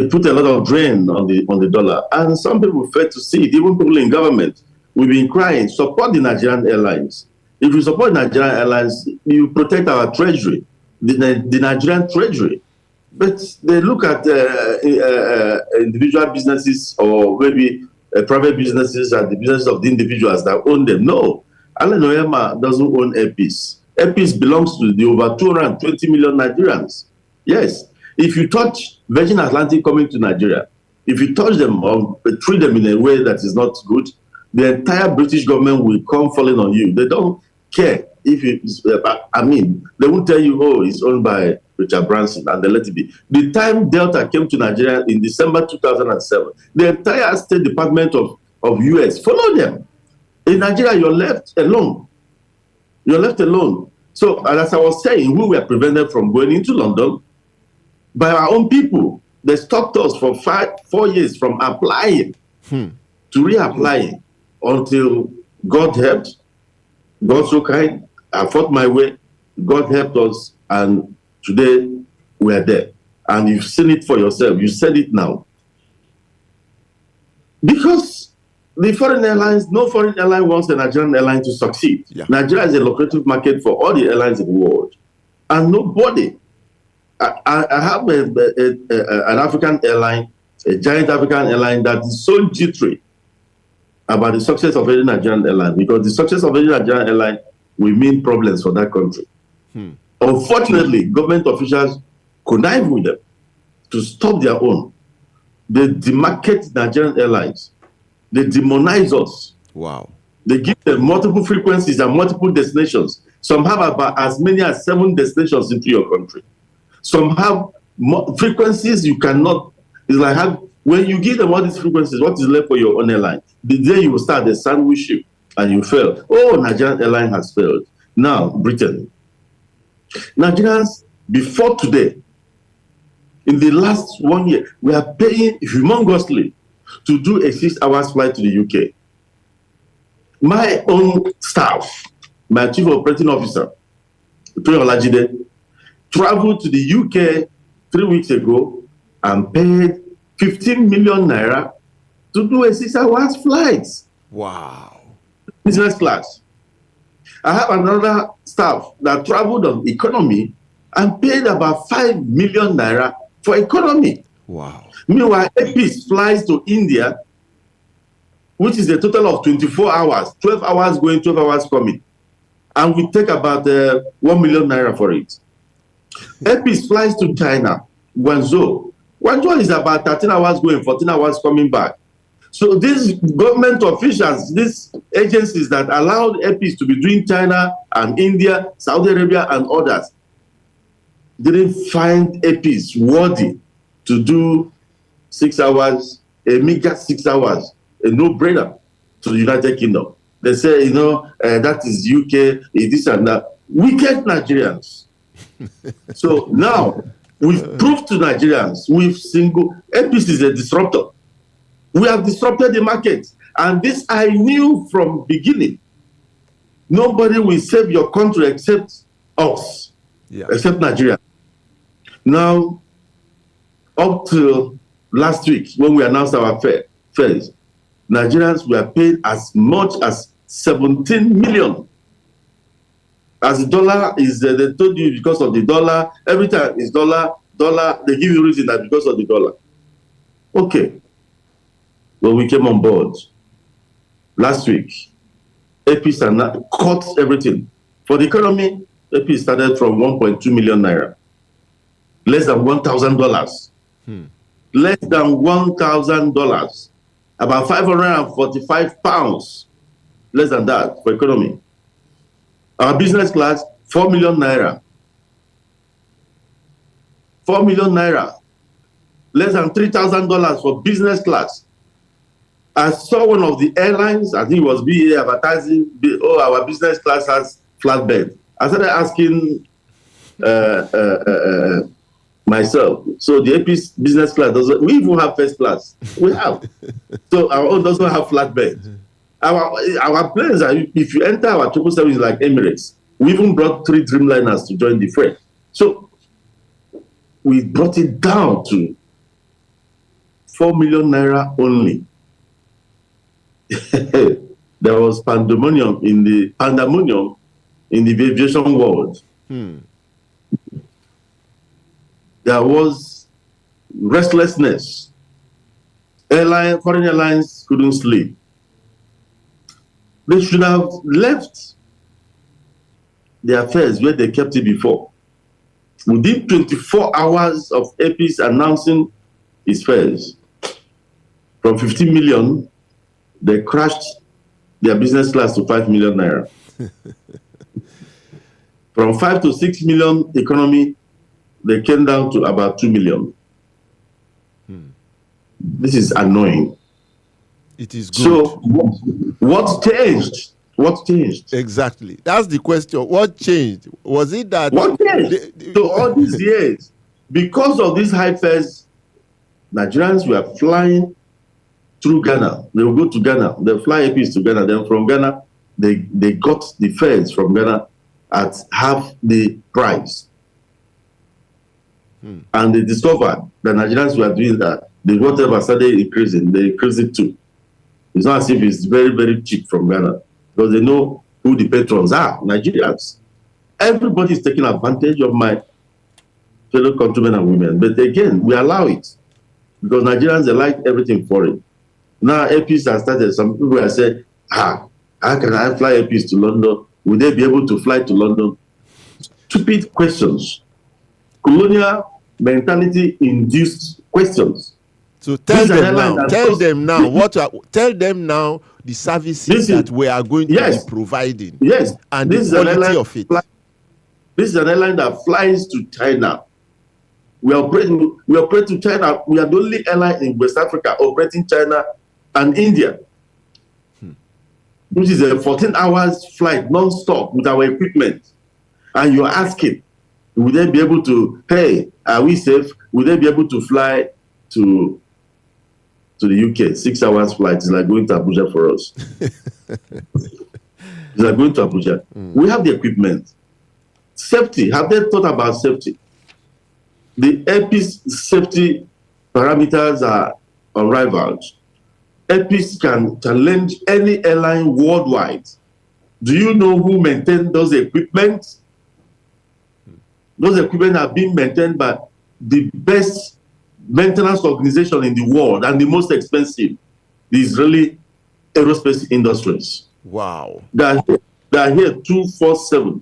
put a lot of drain on the dollar, and some people fail to see it. Even people in government, we've been crying, support the Nigerian airlines. If you support Nigerian airlines, you protect our treasury. the Nigerian treasury. But they look at individual businesses or maybe private businesses and the business of the individuals that own them. No, Allen Onyema doesn't own Airpeace. Airpeace belongs to the over 220 million Nigerians. Yes, if you touch Virgin Atlantic coming to Nigeria, if you touch them or treat them in a way that is not good, the entire British government will come falling on you. They don't care if it's, I mean, they won't tell you, oh, it's owned by Richard Branson, and they let it be. The time Delta came to Nigeria in December 2007, the entire State Department of US followed them. In Nigeria, you're left alone. You're left alone. So, and as I was saying, we were prevented from going into London by our own people. They stopped us for 4 years from applying to reapplying until God helped. God so kind. I fought my way. God helped us, and today we are there. And you've seen it for yourself. You said it now. Because the foreign airlines, no foreign airline wants the Nigerian airline to succeed. Yeah. Nigeria is a lucrative market for all the airlines in the world. And nobody, I have an African airline, a giant African airline that is so jittery about the success of any Nigerian airline, because the success of any Nigerian airline will mean problems for that country. Unfortunately, government officials connive with them to stop their own. They demarcate Nigerian airlines. They demonize us. Wow. They give them multiple frequencies and multiple destinations. Some have about as many as 7 destinations into your country. Some have frequencies you cannot. It's like when you give them all these frequencies, what is left for your own airline? The day you will start the sandwich ship and you fail. Oh, Nigerian airline has failed. Now, Britain. Nigerians, before today, in the last 1 year, we are paying humongously to do a 6 hours flight to the UK. My own staff, my chief operating officer, Tony Olajide, traveled to the UK 3 weeks ago and paid 15 million naira to do a 6 hours flight. Wow. Business class. I have another staff that traveled on economy and paid about 5 million naira for economy. Wow. Meanwhile, Airpeace flies to India, which is a total of 24 hours, 12 hours going, 12 hours coming. And we take about 1 million naira for it. Airpeace flies to China, Guangzhou. Guangzhou is about 13 hours going, 14 hours coming back. So these government officials, these agencies that allowed Airpeace to be doing China and India, Saudi Arabia and others, didn't find Airpeace worthy to do 6 hours, a meager 6 hours, a no-brainer to the United Kingdom. They say, that is UK, this and that. Wicked Nigerians. So now, we've proved to Nigerians, Airpeace is a disruptor. We have disrupted the market. And this I knew from beginning. Nobody will save your country except us, except Nigeria. Now, up to last week, when we announced our fares, Nigerians were paid as much as 17 million. As the dollar is, they told you because of the dollar, every time it's dollar, they give you reason that because of the dollar. Okay. Well, we came on board last week. Airpeace and cut everything. For the economy, Airpeace started from 1.2 million naira. Less than $1,000. Less than $1,000. About 545 pounds. Less than that for economy. Our business class, 4 million naira. 4 million naira. Less than $3,000 for business class. I saw one of the airlines, I think it was BA advertising, our business class has flatbed. I started asking myself, so the Airpeace business class doesn't, we even have first class. We have. So our own doesn't have flatbed. Our planes are, if you enter our 777 like Emirates, we even brought 3 Dreamliners to join the fray. So we brought it down to 4 million naira only. There was pandemonium in the aviation world. there was restlessness. Foreign airlines couldn't sleep. They should have left their affairs where they kept it before. Within 24 hours of Airpeace announcing its fares, from 15 million, they crashed their business class to 5 million naira. From 5 to 6 million economy, they came down to about 2 million. This is annoying. It is good. So, what changed? What changed? Exactly. That's the question. What changed? Was it that... What changed? So all these years, because of these high fares, Nigerians were flying through Ghana. They will go to Ghana. They fly Airpeace to Ghana. Then from Ghana, they got the fares from Ghana at half the price. And they discovered that Nigerians were doing that. The whatever started increasing, they increased it too. It's not as if it's very, very cheap from Ghana, because they know who the patrons are, Nigerians. Everybody is taking advantage of my fellow countrymen and women. But again, we allow it, because Nigerians, they like everything foreign. Now, Airpeace has started. Some people have said, how can I fly Airpeace to London? Will they be able to fly to London? Stupid questions. Colonial mentality induced questions. So tell them now the services that we are going to be providing. Yes. And the quality of it. This is an airline that flies to China. We operate to China. We are the only airline in West Africa operating China and India. Which is a 14 hours flight non-stop with our equipment. And you're asking, will they be able to, hey, are we safe? Will they be able to fly to the UK? 6 hours flight is like going to Abuja for us. It's like going to Abuja. We have the equipment. Safety, have they thought about safety? The Airpeace safety parameters are unrivaled. Airpeace can challenge any airline worldwide. Do you know who maintains those equipment? Those equipment are being maintained by the best maintenance organization in the world and the most expensive, the Israeli aerospace industries. Wow. They are here 24/7.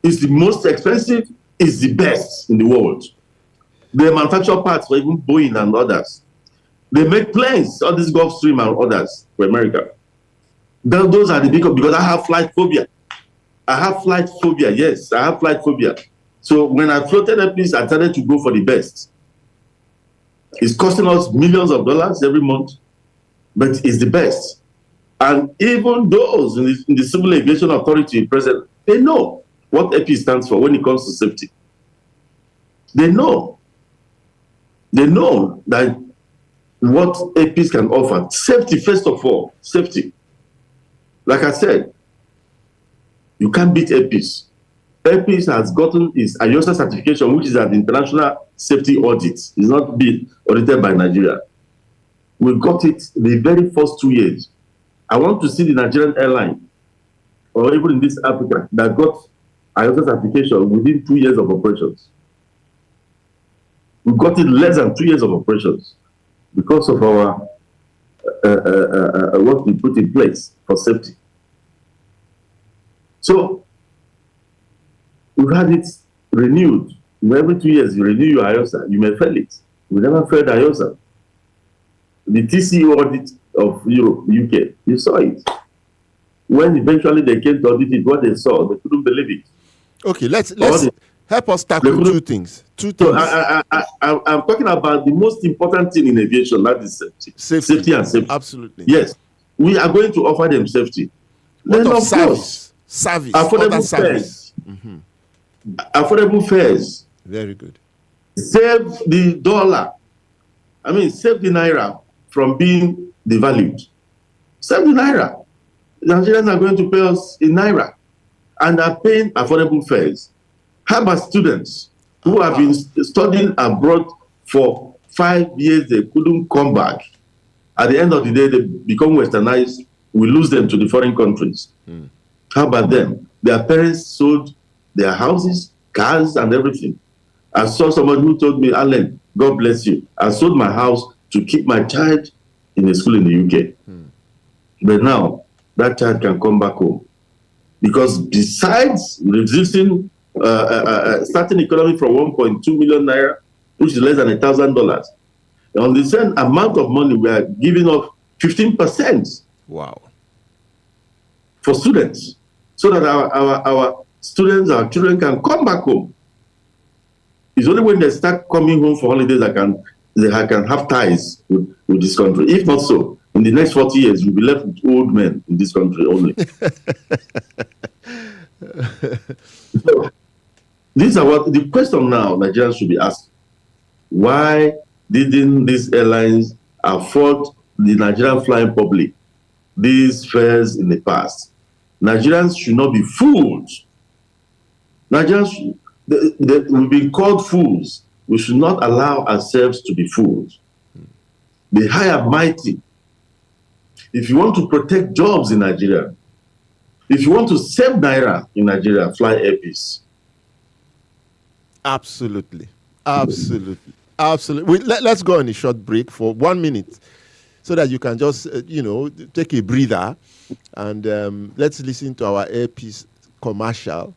It's the most expensive, it's the best in the world. They manufacture parts for even Boeing and others. They make planes, all these Gulfstream and others for America. Those are the big, because I have flight phobia. Yes, I have flight phobia. So when I floated Airpeace, I started to go for the best. It's costing us millions of dollars every month, but it's the best. And even those in the Civil Aviation Authority present, they know what Airpeace stands for when it comes to safety. They know that what Airpeace can offer. Safety, first of all, safety. Like I said, you can't beat Airpeace. Airpeace has gotten its IOSA certification, which is an international safety audit. It's not being audited by Nigeria. We got it the very first 2 years. I want to see the Nigerian airline, or even in this Africa, that got IOSA certification within 2 years of operations. We got it less than 2 years of operations because of our what we put in place for safety. So we've had it renewed. Every 2 years you renew your IOSA. You may fail it. We never failed IOSA. The TCO audit of Europe, UK, you saw it. When eventually they came to audit it, what they saw, they couldn't believe it. Okay, let's help us tackle two things. So I'm talking about the most important thing in aviation, that is safety. Safety and safety. Absolutely. Yes. We are going to offer them safety. What of service? Service. Affordable fares. Affordable fares. Very good. Save the dollar. I mean, save the naira from being devalued. Save the naira. The Nigerians are going to pay us in naira and are paying affordable fares. How about students who have been studying abroad for 5 years? They couldn't come back. At the end of the day, they become westernized. We lose them to the foreign countries. How about them? Their parents sold their houses, cars, and everything. I saw somebody who told me, Alan, God bless you. I sold my house to keep my child in a school in the UK. But now, that child can come back home. Because besides reducing, starting economy from 1.2 million naira, which is less than $1,000, on the same amount of money, we are giving up 15%. Wow. For students, so that our students, our children can come back home. It's only when they start coming home for holidays that they can have ties with this country. If not so, in the next 40 years, we'll be left with old men in this country only. So, these are what the question now Nigerians should be asked. Why didn't these airlines afford the Nigerian flying public these fares in the past? Nigerians should not be fooled. Nigerians, we've been called fools. We should not allow ourselves to be fooled. Be high and mighty. If you want to protect jobs in Nigeria, if you want to save Naira in Nigeria, fly Air Peace. Absolutely. Absolutely. Absolutely. Let's go on a short break for 1 minute so that you can just, take a breather and let's listen to our Air Peace commercial.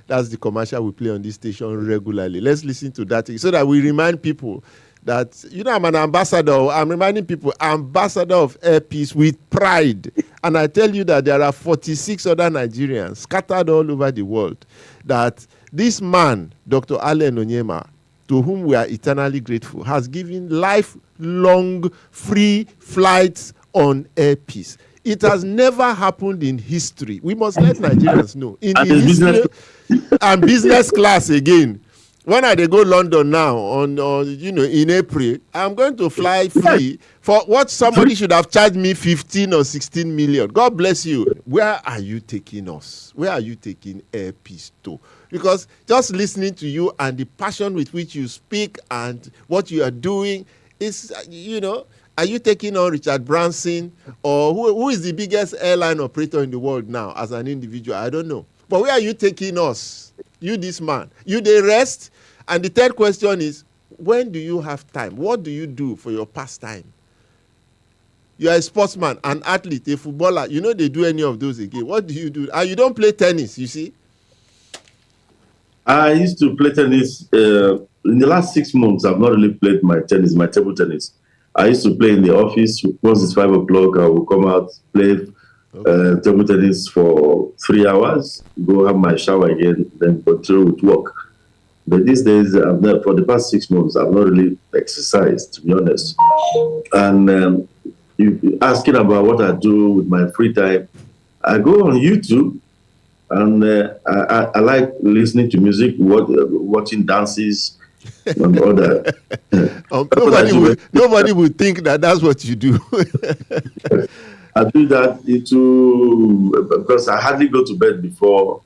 That's the commercial we play on this station regularly. Let's listen to that so that we remind people that, I'm an ambassador. I'm reminding people, ambassador of Air Peace with pride. And I tell you that there are 46 other Nigerians scattered all over the world that this man, Dr. Allen Onyema, to whom we are eternally grateful, has given lifelong free flights on Air Peace. It has never happened in history. We must let Nigerians know. In the history and business class again. When I go London now in April, I'm going to fly free for what somebody should have charged me 15 or 16 million. God bless you. Where are you taking us? Where are you taking Air Peace to? Because just listening to you and the passion with which you speak and what you are doing is, are you taking on Richard Branson or who is the biggest airline operator in the world now as an individual? I don't know. But where are you taking us? You, this man. You, the rest. And the third question is, when do you have time? What do you do for your pastime? You are a sportsman, an athlete, a footballer. They do any of those again. What do you do? You don't play tennis, you see? I used to play tennis. In the last 6 months, I've not really played my table tennis. I used to play in the office. Once it's 5 o'clock, I will come out, play table tennis for 3 hours, go have my shower again, then continue with work. But these days, for the past 6 months, I've not really exercised, to be honest. And you asking about what I do with my free time, I go on YouTube, and I like listening to music, watching dances, and other. Nobody would think that that's what you do. I do that because I hardly go to bed before.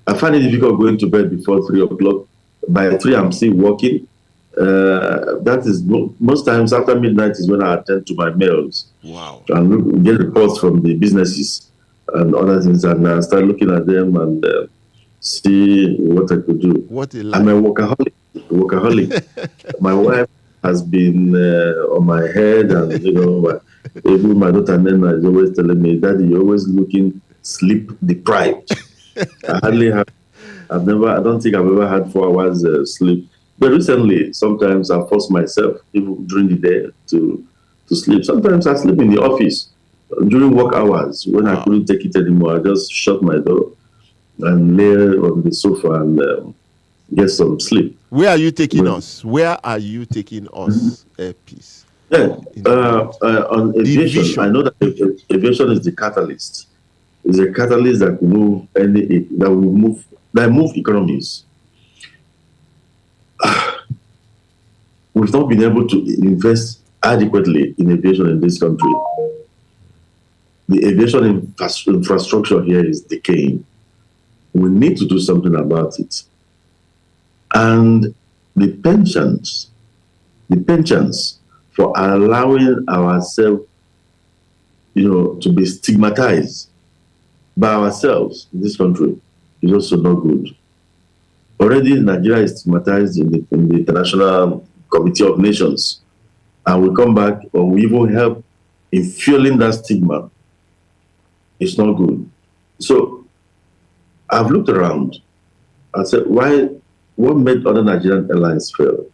I find it difficult going to bed before 3 o'clock. By 3, I'm still working. That is most times after midnight is when I attend to my mails. Wow. And get reports from the businesses and other things, and I start looking at them and see what I could do. What a life. I'm a workaholic. My wife has been on my head, and even my daughter Nena is always telling me, "Daddy, you're always looking sleep deprived." I don't think I've ever had 4 hours sleep. But recently, sometimes I force myself, even during the day, to sleep. Sometimes I sleep in the office during work hours. When I couldn't take it anymore, I just shut my door and lay on the sofa and get some sleep. Where are you taking us? Where are you taking us, Air Peace? Yeah, on aviation, I know that aviation is the catalyst. It's a catalyst that move economies. We've not been able to invest adequately in aviation in this country. The aviation infrastructure here is decaying. We need to do something about it. And the pensions for allowing ourselves, to be stigmatized by ourselves in this country is also not good. Already, Nigeria is stigmatized in the International Committee of Nations, and we come back or we even help in fueling that stigma. It's not good. So I've looked around and said, what made other Nigerian airlines fail?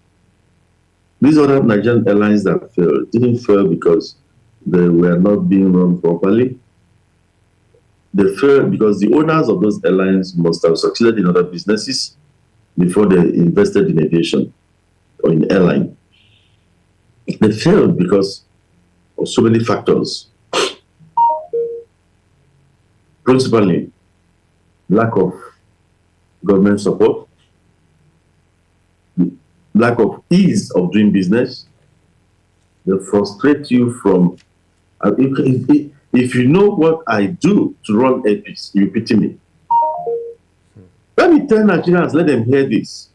These other Nigerian airlines that failed didn't fail because they were not being run properly. They failed because the owners of those airlines must have succeeded in other businesses before they invested in aviation or in airline. They failed because of so many factors. Principally, lack of government support, lack of ease of doing business. They frustrate you from, if you know what I do to run Airpeace, you pity me. Let me tell Nigerians, let them hear this.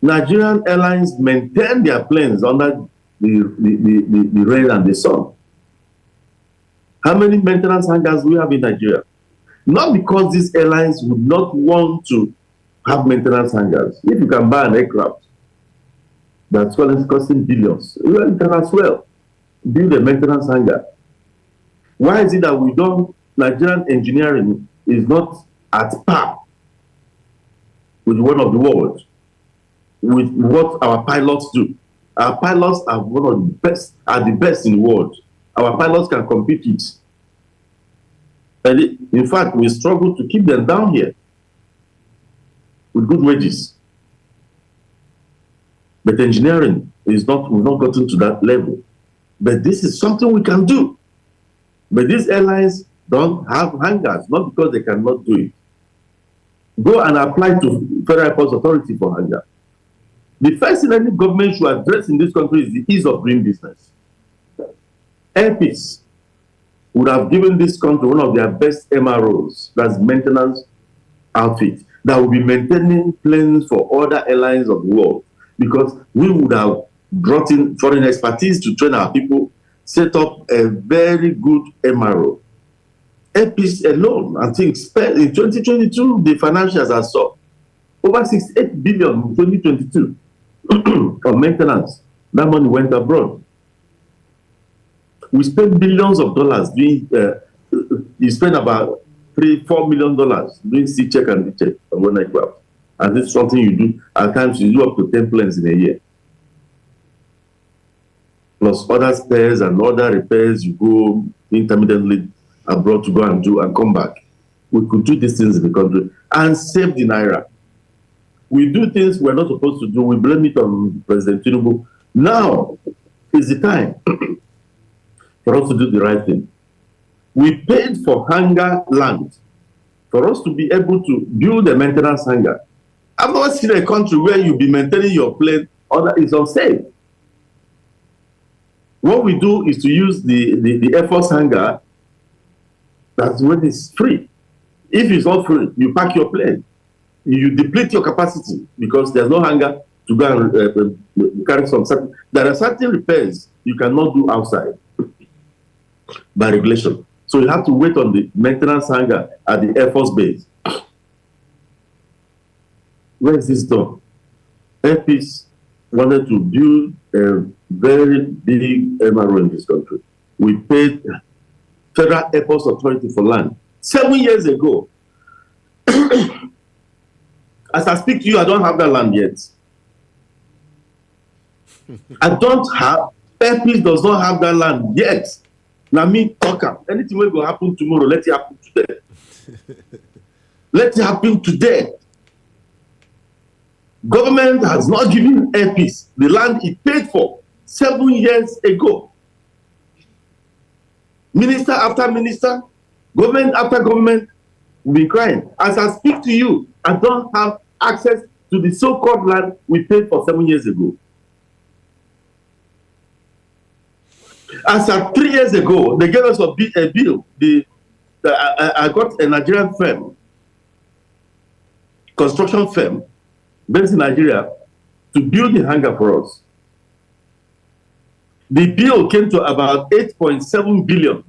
Nigerian airlines maintain their planes under the rain and the sun. How many maintenance hangars do we have in Nigeria? Not because these airlines would not want to have maintenance hangars. If you can buy an aircraft that's costing billions, you can as well build a maintenance hangar. Why is it that Nigerian engineering is not at par with one of the world, with what our pilots do? Our pilots are one of the best, the best in the world. Our pilots can compete it. And in fact, we struggle to keep them down here with good wages. But engineering we've not gotten to that level. But this is something we can do. But these airlines don't have hangars, not because they cannot do it. Go and apply to Federal Airports Authority for hangar. The first thing any government should address in this country is the ease of doing business. Airpeace would have given this country one of their best MROs, that's maintenance outfit, that will be maintaining planes for other airlines of the world, because we would have brought in foreign expertise to train our people, set up a very good MRO. Airpeace alone, I think, in 2022, the financials I saw, over 68 billion in 2022 for maintenance. That money went abroad. We spent billions of dollars doing, you spend about $3-4 million doing C-check and D-check on one aircraft. And this is something you do, at times you do up to 10 planes in a year. Plus other spares and other repairs you go intermittently abroad to go and do and come back. We could do these things in the country and save the Naira. We do things we're not supposed to do. We blame it on President Tinubu. Now is the time for us to do the right thing. We paid for hangar land for us to be able to build a maintenance hangar. I've never seen a country where you'll be maintaining your plane or that is unsafe. What we do is to use the Air Force hangar. That's when it's free. If it's not free, you pack your plane. You deplete your capacity because there's no hangar to go and carry some. There are certain repairs you cannot do outside by regulation. So you have to wait on the maintenance hangar at the Air Force base. Where is this done? Airpeace wanted to build a very big MRO in this country. We paid Federal Airports Authority for land 7 years ago. As I speak to you, I don't have that land yet. I don't have, Airpeace does not have that land yet. Now me talk up. Anything will go happen tomorrow, let it happen today. Let it happen today. Government has not given Airpeace the land it paid for 7 years ago. Minister after minister, government after government will be crying. As I speak to you, I don't have access to the so-called land we paid for 7 years ago. As of 3 years ago, they gave us a bill. I got a Nigerian firm, construction firm, based in Nigeria, to build the hangar for us. The bill came to about 8.7 billion.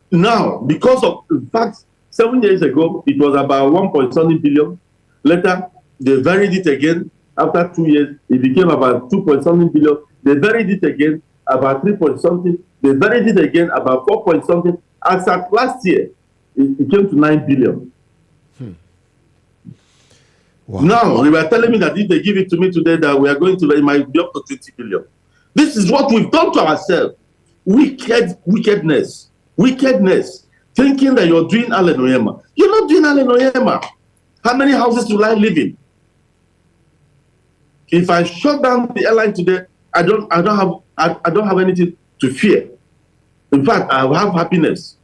Now, because of, in fact, 7 years ago, it was about 1 point something billion. Later, they varied it again. After 2 years, it became about 2 point something billion. They varied it again, about 3 point something. They varied it again, about 4 point something. As at last year, it came to 9 billion. Wow. Now, they were telling me that if they give it to me today, that we are going to, it might be up to 20 billion. This is what we've done to ourselves. Wickedness. Thinking that you're doing Allen Onyema. You're not doing Allen Onyema. How many houses will I live in? If I shut down the airline today, I don't have anything to fear. In fact, I will have happiness.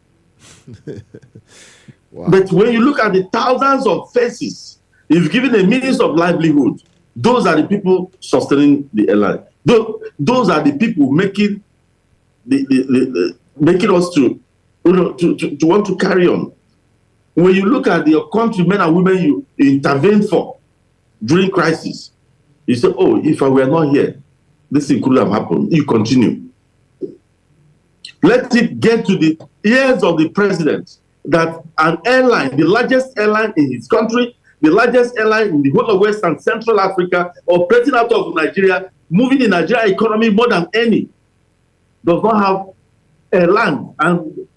Wow. But when you look at the thousands of faces, if given a means of livelihood, those are the people sustaining the airline. Those are the people making making us to want to carry on. When you look at your countrymen and women you intervened for during crisis, you say, "Oh, if I were not here, this thing could have happened." You continue. Let it get to the ears of the president that an airline, the largest airline in his country, the largest airline in the whole of West and Central Africa, operating out of Nigeria, moving the Nigeria economy more than any, does not have a land and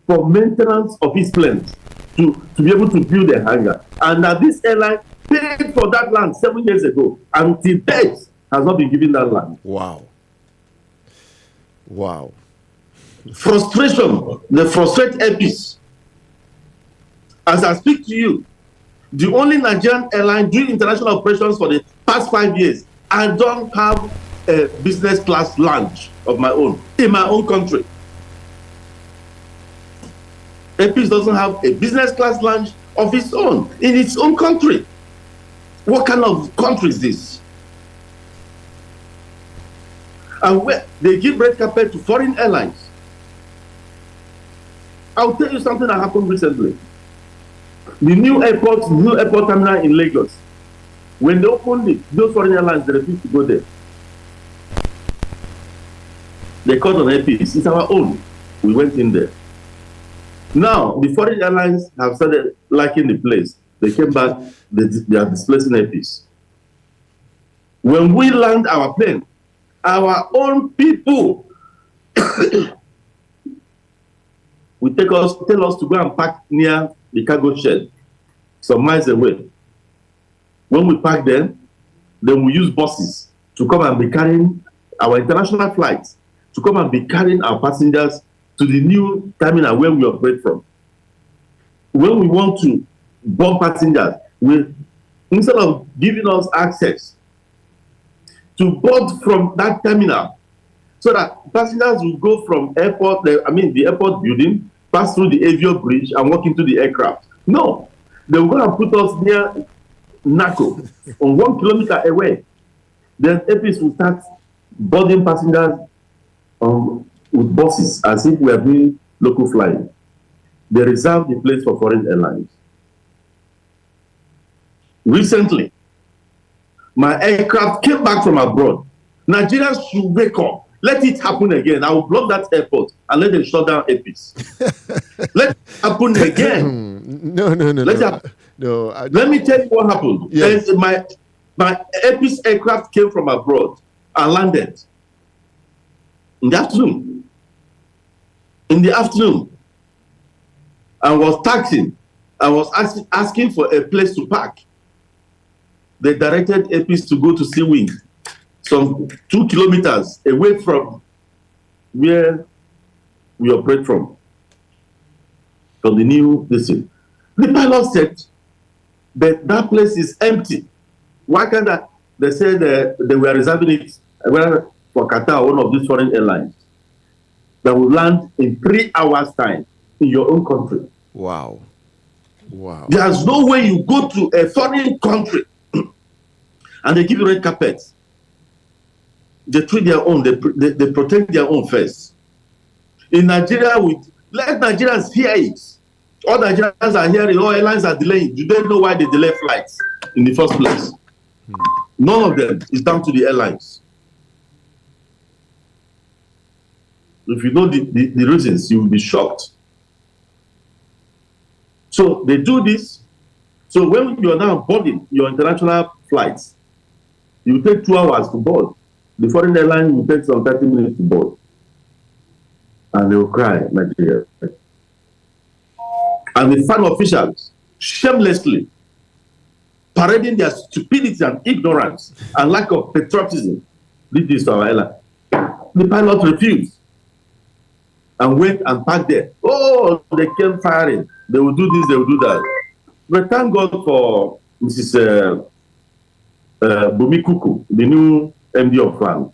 for maintenance of its planes to be able to build a hangar. And that this airline paid for that land 7 years ago, and till date has not been given that land. Wow. Frustration, the frustrate APs. As I speak to you, the only Nigerian airline doing international operations for the past 5 years, I don't have a business class lounge of my own in my own country. APs doesn't have a business class lounge of its own in its own country. What kind of country is this? And where they give red carpet to foreign airlines. I'll tell you something that happened recently. The new airport terminal in Lagos. When they opened it, those foreign airlines, they refused to go there. They called on APs. It's our own. We went in there. Now, the foreign airlines have started liking the place. They came back, they are displacing APs. When we land our plane, our own people will tell us to go and park near the cargo shed, some miles away. When we park there, then we use buses to come and be carrying our international flights, to come and be carrying our passengers to the new terminal where we operate from. When we want to board passengers, instead of giving us access to board from that terminal, so that passengers will go from the airport building, pass through the Avio Bridge and walk into the aircraft. No, they will go and put us near NACO, on 1 kilometer away. Then APs will start boarding passengers with buses as if we are doing local flying. They reserve the place for foreign airlines. Recently, my aircraft came back from abroad. Nigerians should wake up. Let it happen again. I will block that airport and let them shut down APs. Let it happen again. No. Let me tell you what happened. Yes. My APs aircraft came from abroad and landed in the afternoon. I was taxiing. I was asking for a place to park. They directed APs to go to Sea Wing, some 2 kilometers away from where we operate from the new district. The pilot said that place is empty. Why can't they said they were reserving it for Qatar, one of these foreign airlines, that will land in 3 hours' time in your own country. Wow. There's no way you go to a foreign country and they give you red carpet. They treat their own, they protect their own first. In Nigeria, let Nigerians hear it. All Nigerians are hearing, all airlines are delaying. Do they know why they delay flights in the first place? None of them is down to the airlines. If you know the reasons, you will be shocked. So they do this. So when you are now boarding your international flights, you take 2 hours to board. The foreign airline will take some 30 minutes to board. And they will cry, Nigeria. And the foreign officials shamelessly parading their stupidity and ignorance and lack of patriotism did this to our airline. The pilot refused and went and parked there. Oh, they came firing. They will do this, they will do that. But thank God for Mrs. Bumi Kuku, the new MD of FAN.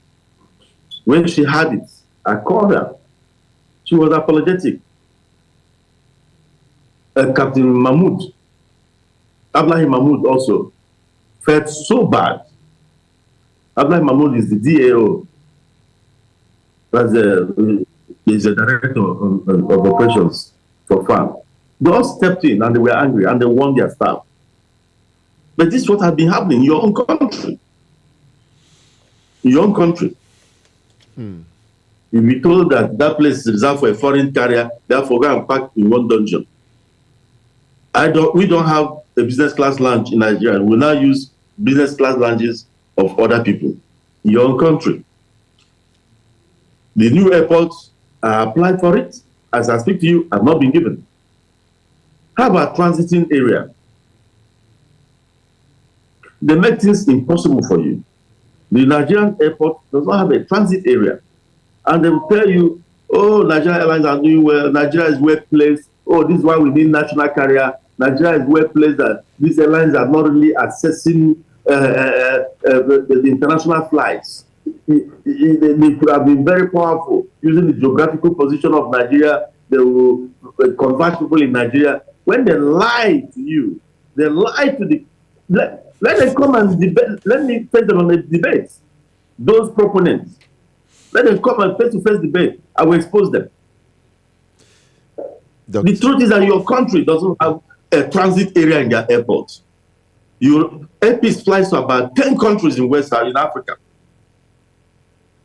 When she had it, I called her. She was apologetic. Captain Mahmoud, Abdullahi Mahmoud also felt so bad. Abdullahi Mahmoud is the DAO. He's the director of operations for FAN. They all stepped in and they were angry and they warned their staff. But this is what has been happening in your own country. In your own country. You'll be told that that place is reserved for a foreign carrier, therefore go and park in one dungeon. We don't have a business class lounge in Nigeria. We now use business class lounges of other people in your own country. The new airports are applied for it. As I speak to you, have not been given. How about transiting area? They make things impossible for you. The Nigerian airport does not have a transit area. And they will tell you, oh, Nigerian airlines are doing well. Nigeria is well placed. Oh, this is why we need national carrier. Nigeria is well placed that these airlines are not really accessing the international flights. They could have been very powerful using the geographical position of Nigeria. They will convert people in Nigeria. When they lie to you, they lie to the... Let them come and debate. Let me face them on the debate. Those proponents. Let them come and face-to-face debate. I will expose them. The truth is that your country doesn't have a transit area in their airport. Your APIS flies to about 10 countries in West Africa.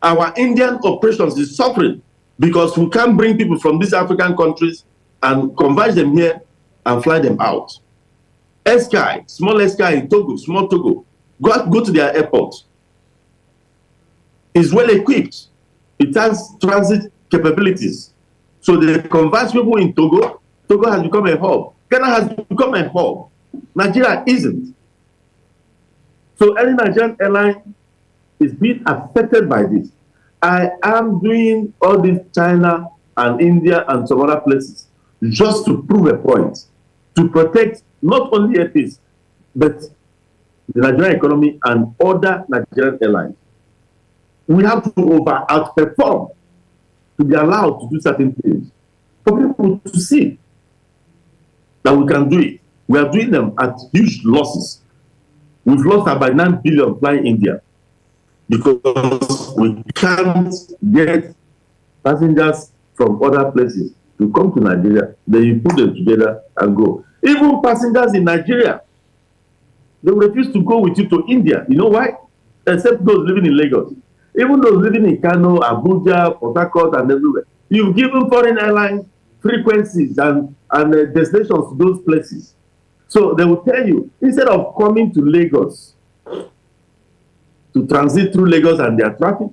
Our Indian operations is suffering because we can't bring people from these African countries and converge them here and fly them out. Sky, small Sky in Togo, small Togo, go to their airport. It's well equipped. It has transit capabilities. So they converge people in Togo. Togo has become a hub. Ghana has become a hub. Nigeria isn't. So any Nigerian airline is being affected by this. I am doing all this China and India and some other places just to prove a point, to protect not only APIS, but the Nigerian economy and other Nigerian airlines. We have to outperform to be allowed to do certain things for people to see that we can do it. We are doing them at huge losses. We've lost about 9 billion flying India because we can't get passengers from other places to come to Nigeria. Then you put them together and go. Even passengers in Nigeria, they refuse to go with you to India. You know why? Except those living in Lagos. Even those living in Kano, Abuja, Port Harcourt, and everywhere. You've given foreign airlines frequencies and destinations to those places. So they will tell you, instead of coming to Lagos, to transit through Lagos and their traffic,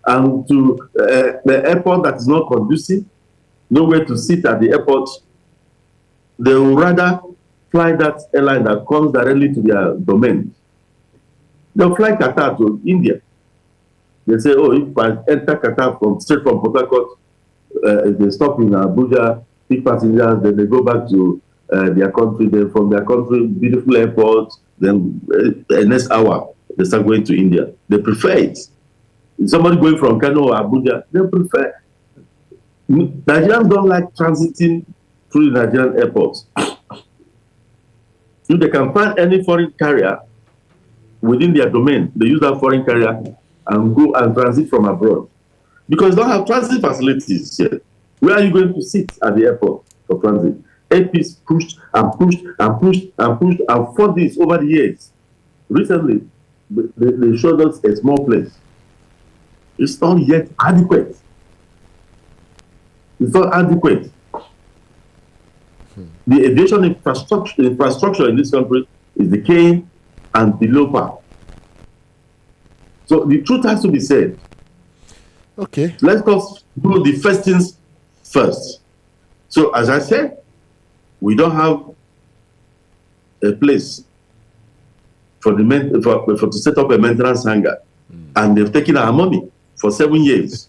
and to the airport that is not conducive, nowhere to sit at the airport, they will rather fly that airline that comes directly to their domain. They'll fly Qatar to India. They say, oh, if I enter Qatar straight from Port Harcourt, they stop in Abuja, pick passengers, then they go back to their country. Then from their country, beautiful airport, then the next hour, they start going to India. They prefer it. If somebody going from Kano or Abuja, they prefer. Nigerians don't like transiting through the Nigerian airports. If they can find any foreign carrier within their domain, they use that foreign carrier and go and transit from abroad. Because they don't have transit facilities yet. Where are you going to sit at the airport for transit? APIS pushed and pushed and pushed and pushed and fought this over the years. Recently, they showed us a small place. It's not yet adequate. It's not adequate. The aviation infrastructure in this country is decaying and below par. So the truth has to be said. Okay. Let us do the first things first. So as I said, we don't have a place for to set up a maintenance hangar, and they've taken our money for 7 years.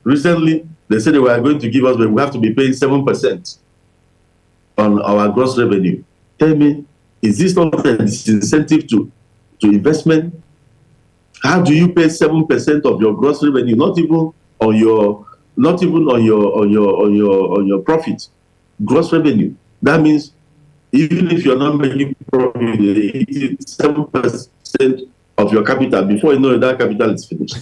Recently, they said they were going to give us, but we have to be paying 7% on our gross revenue. Tell me, is this not a disincentive to investment? How do you pay 7% of your gross revenue? Not even on your profit, gross revenue. That means even if you're not making profit, 7% of your capital. Before you know it, that capital is finished.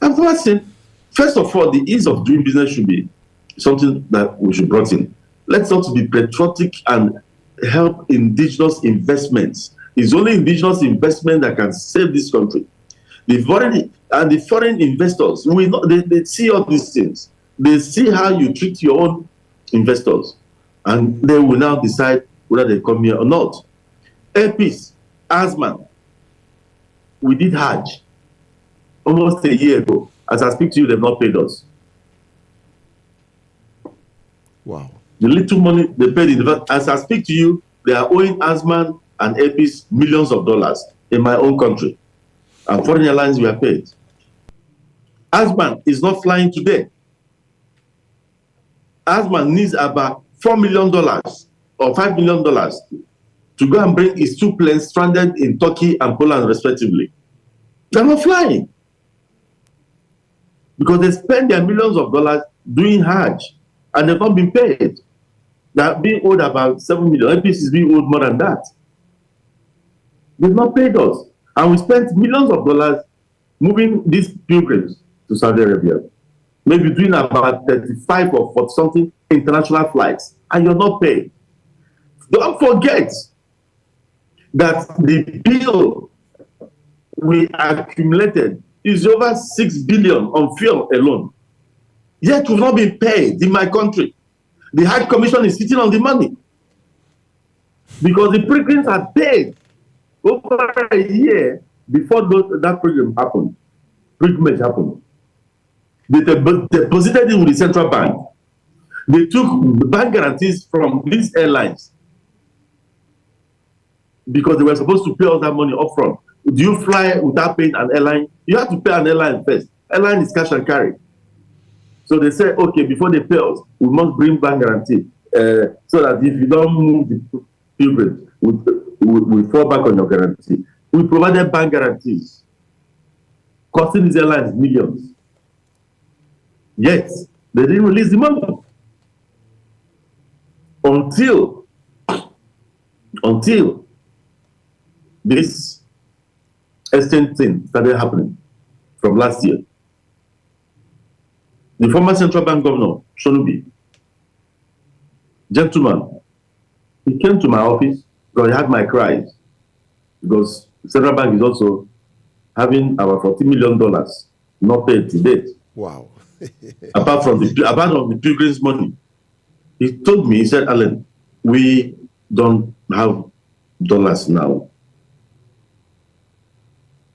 I'm not saying, first of all, the ease of doing business should be something that we should brought in. Let's not be patriotic and help indigenous investments. It's only indigenous investment that can save this country. The foreign investors, they see all these things. They see how you treat your own investors, and they will now decide whether they come here or not. Airpeace, Azman, we did Hajj almost a year ago. As I speak to you, they've not paid us. Wow. The little money they paid, as I speak to you, they are owing Azman and Airpeace millions of dollars in my own country. And foreign airlines were paid. Azman is not flying today. Azman needs about $4 million or $5 million to go and bring his 2 planes stranded in Turkey and Poland, respectively. They're not flying because they spend their millions of dollars doing Hajj and they've not been paid. They're being owed about 7 million. Airpeace is being owed more than that. They've not paid us. And we spent millions of dollars moving these pilgrims to Saudi Arabia. Maybe doing about 35 or 40 something international flights, and you're not paid. Don't forget that the bill we accumulated is over 6 billion on fuel alone. Yet we've not been paid in my country. The Hajj Commission is sitting on the money because the pilgrims are paid over a year before that pilgrimage happened. They deposited it with the central bank. They took bank guarantees from these airlines because they were supposed to pay all that money upfront. Do you fly without paying an airline? You have to pay an airline first. Airline is cash and carry. So they say, okay, before they pay us, we must bring bank guarantee so that if you don't move the pilgrims, we fall back on your guarantee. We provided bank guarantees, costing these airlines millions. Yet, they didn't release the money until this exchange thing started happening from last year. The former central bank governor, Shonubi, gentleman, he came to my office because he had my cries. Because the central bank is also having about $40 million not paid to date. Wow. apart from the pilgrims' money. He told me, he said, Alan, we don't have dollars now.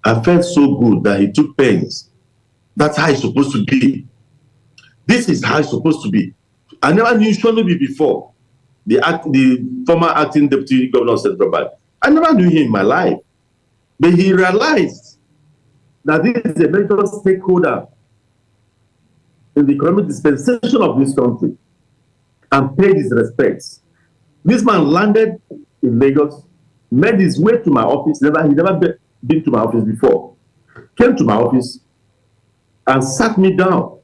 I felt so good that he took pains. That's how it's supposed to be. This is how it's supposed to be. I never knew Shonubi before, the former acting deputy governor of Central Bank. I never knew him in my life. But he realized that this is a major stakeholder in the economic dispensation of this country and paid his respects. This man landed in Lagos, made his way to my office. He never been to my office before. Came to my office and sat me down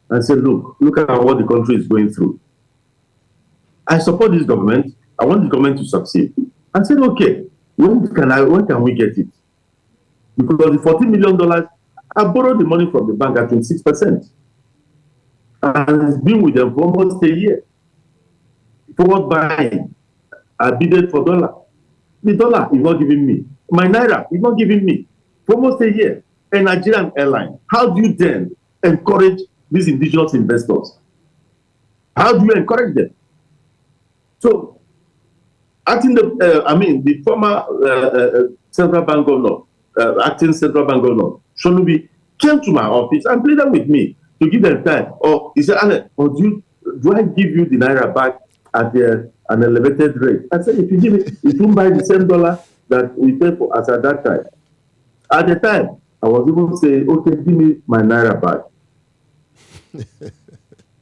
and said, look at what the country is going through. I support this government. I want the government to succeed. I said, okay, when can we get it? Because the $40 million, I borrowed the money from the bank at 26%. And it's been with them for almost a year. Forward buying, I bidded for dollar. The dollar is not giving me. My naira is not giving me for almost a year. A Nigerian airline. How do you then encourage these indigenous investors? How do you encourage them? So, the former central bank governor, acting central bank governor, Shonubi, came to my office and pleaded with me to give them time. Or he said, Ale, or do I give you the naira back at an elevated rate? I said, if you give it, it won't buy the same dollar that we paid for as at that time. At the time, I was even saying, okay, give me my naira back.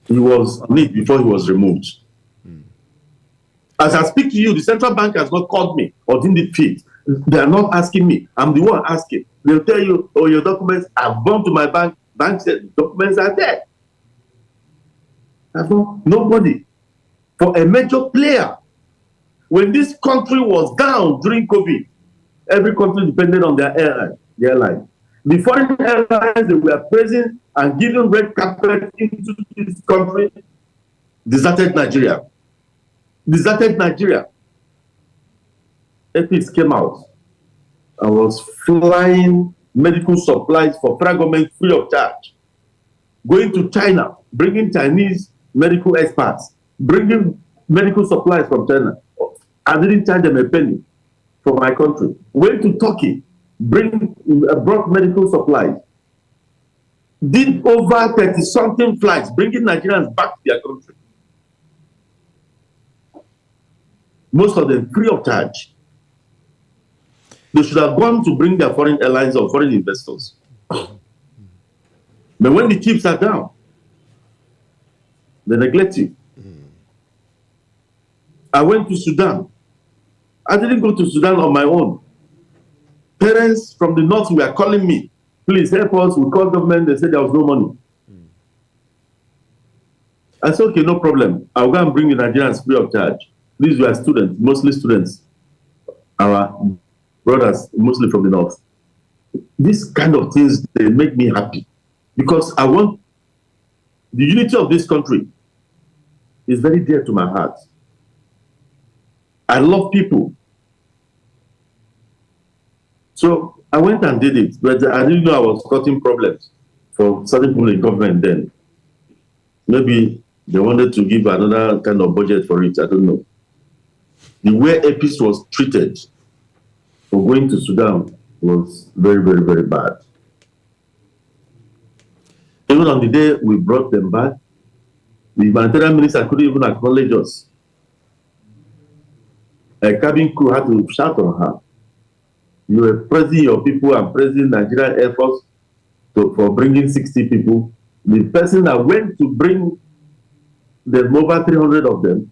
He was on it before he was removed. As I speak to you, the central bank has not called me or didn't defeat. They are not asking me. I'm the one asking. They'll tell you, oh, your documents have gone to my bank. Bank said documents are there. Nobody. For a major player, when this country was down during COVID, every country depended on their airline. The foreign airlines that were present and giving red carpet into this country deserted Nigeria. APIS came out and was flying medical supplies for federal government free of charge, going to China, bringing Chinese medical experts, bringing medical supplies from China. I didn't charge them a penny for my country. Went to Turkey, brought medical supplies. Did over 30-something flights, bringing Nigerians back to their country. Most of them free of charge. They should have gone to bring their foreign airlines or foreign investors. But when the chips are down, they neglect you. I went to Sudan. I didn't go to Sudan on my own. Parents from the north were calling me, please help us. We called government, they said there was no money. I said, okay, no problem. I'll go and bring the Nigerians free of charge. These were students, mostly students, our brothers, mostly from the north. These kind of things, they make me happy because I want the unity of this country is very dear to my heart. I love people. So I went and did it, but I didn't know I was causing problems for certain people in government then. Maybe they wanted to give another kind of budget for it, I don't know. The way APIS was treated for going to Sudan was very, very, very bad. Even on the day we brought them back, the humanitarian minister couldn't even acknowledge us. A cabin crew had to shout on her. You were praising your people and praising Nigerian Air Force for bringing 60 people. The person that went to bring them over 300 of them,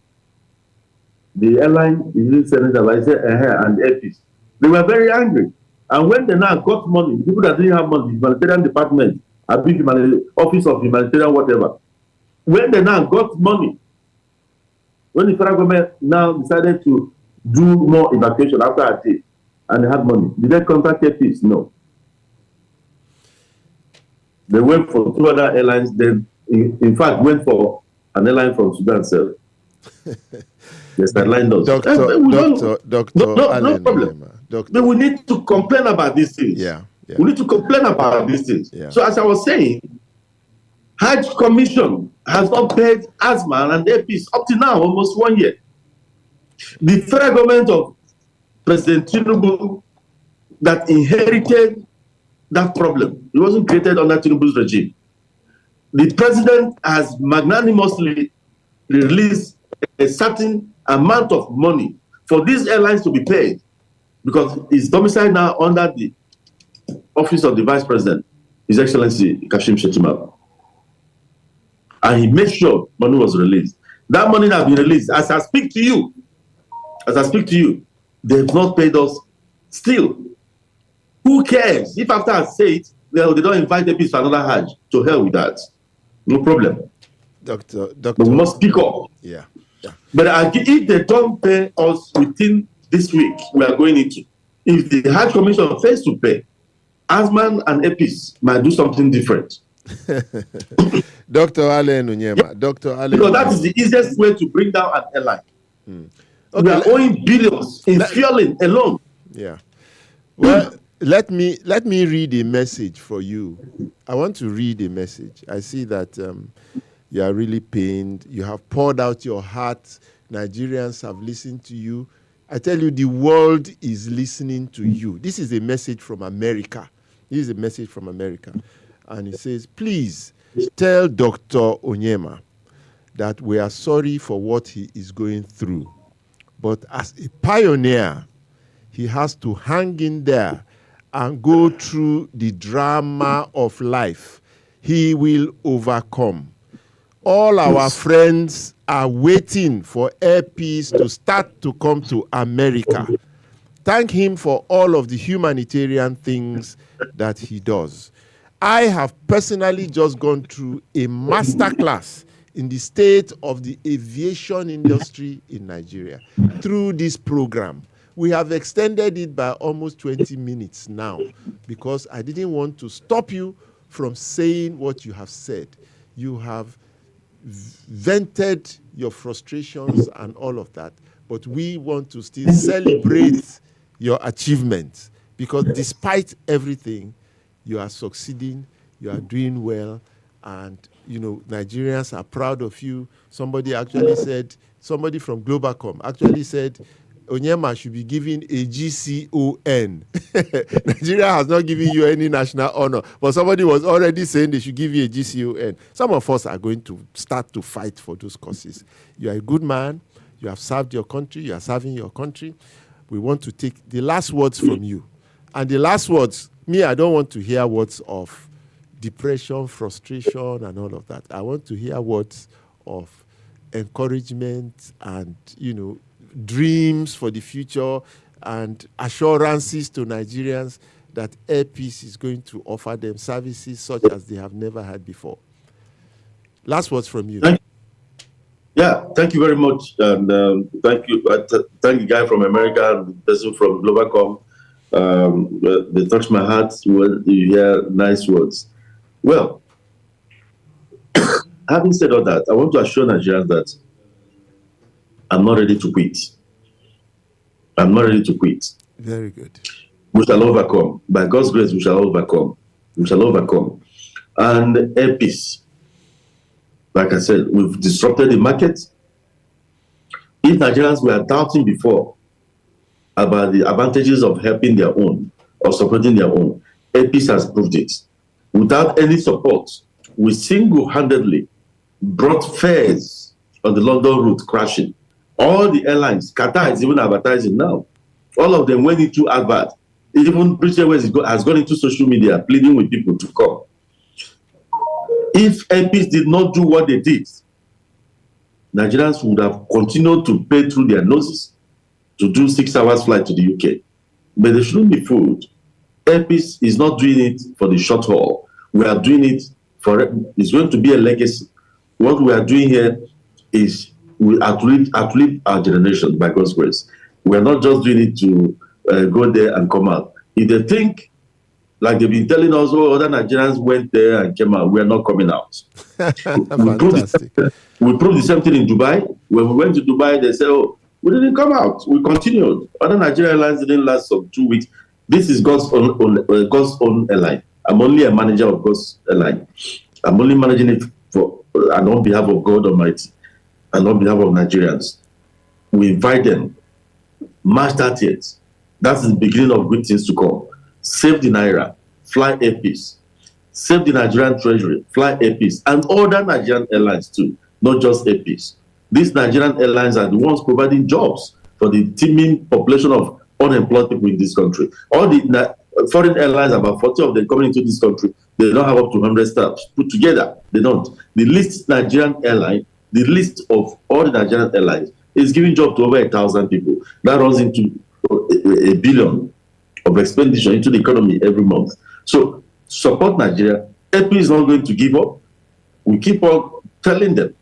the airline didn't send it, I said, and APIS. They were very angry. And when they now got money, people that didn't have money, the humanitarian department, a big office of humanitarian whatever, when they now got money, when the federal government now decided to do more evacuation after a day, and they had money, did they contact APIS? No. They went for two other airlines, then in fact went for an airline from Sudan itself. Yes, that line does. Dr. No problem. But we need to complain about these things. Yeah. We need to complain about these things. Yeah. So as I was saying, Hajj Commission has not paid ASMA and APIS up to now, almost 1 year. The federal government of President Tinubu that inherited that problem. It wasn't created under Tinubu's regime. The president has magnanimously released a certain amount of money for these airlines to be paid because it's domiciled now under the office of the vice president, His Excellency Kashim Shettima. And he made sure money was released. That money has been released. As I speak to you, they've not paid us still. Who cares? If after I say it, they don't invite the for another Hajj. To hell with that. No problem. Doctor. But we must speak up. Yeah. But if they don't pay us within this week, we are going into, if the Hajj Commission fails to pay, ASMAN and APIS might do something different. Dr. Allen Onyema. Dr. Allen. Because that is the easiest way to bring down an airline. Okay. We are owing billions in fueling alone. Yeah. Well, let me read a message for you. I want to read a message. I see that you are really pained. You have poured out your heart Nigerians have listened to you. I tell you, the world is listening to you. This is a message from America. This is a message from America. And it says, please tell Dr. Onyema that we are sorry for what he is going through. But as a pioneer, he has to hang in there and go through the drama of life. He will overcome. All our friends are waiting for Air Peace to start to come to America. Thank him for all of the humanitarian things that he does. I have personally just gone through a masterclass in the state of the aviation industry in Nigeria through this program. We have extended it by almost 20 minutes now because I didn't want to stop you from saying what you have said. You have vented your frustrations and all of that, but we want to still celebrate your achievements because despite everything, you are succeeding, you are doing well, and you know Nigerians are proud of you. Somebody from Globalcom actually said Onyema should be given a GCON. Nigeria has not given you any national honor, but somebody was already saying they should give you a GCON. Some of us are going to start to fight for those causes. You are a good man. You have served your country. You are serving your country. We want to take the last words from you. And the last words, I don't want to hear words of depression, frustration, and all of that. I want to hear words of encouragement and, dreams for the future and assurances to Nigerians that Air Peace is going to offer them services such as they have never had before. Last words from you. Thank you very much. And thank you. Thank the guy from America and the person from Globalcom. They touch my heart when you hear nice words. Well, having said all that, I want to assure Nigerians that I'm not ready to quit. I'm not ready to quit. Very good. We shall overcome. By God's grace, we shall overcome. We shall overcome. And Air Peace, like I said, we've disrupted the market. If Nigerians were doubting before about the advantages of helping their own or supporting their own, Air Peace has proved it. Without any support, we single-handedly brought fares on the London route crashing. All the airlines, Qatar is even advertising now. All of them went into advert. Even British Airways has gone into social media pleading with people to come. If Air Peace did not do what they did, Nigerians would have continued to pay through their noses to do 6 hours flight to the UK. But they shouldn't be fooled. Air Peace is not doing it for the short haul. We are doing it it's going to be a legacy. What we are doing here is we outlive our generation by God's grace. We are not just doing it to go there and come out. If they think, like they've been telling us, other Nigerians went there and came out, we are not coming out. We proved the same thing in Dubai. When we went to Dubai, they said, we didn't come out. We continued. Other Nigerian airlines didn't last for 2 weeks. This is God's own airline. I'm only a manager of God's airline. I'm only managing it and on behalf of God Almighty and on behalf of Nigerians. We invite them. March 30th. That's the beginning of good things to come. Save the Naira. Fly Air Peace. Save the Nigerian Treasury. Fly Air Peace. And other Nigerian airlines too, not just Air Peace. These Nigerian airlines are the ones providing jobs for the teeming population of unemployed people in this country. All the foreign airlines, about 40 of them coming into this country, they don't have up to 100 staff put together. They don't. The least Nigerian airline, the list of all the Nigerian airlines is giving job to over 1,000 people. That runs into $1 billion of expenditure into the economy every month. So support Nigeria. Air Peace is not going to give up. We keep on telling them.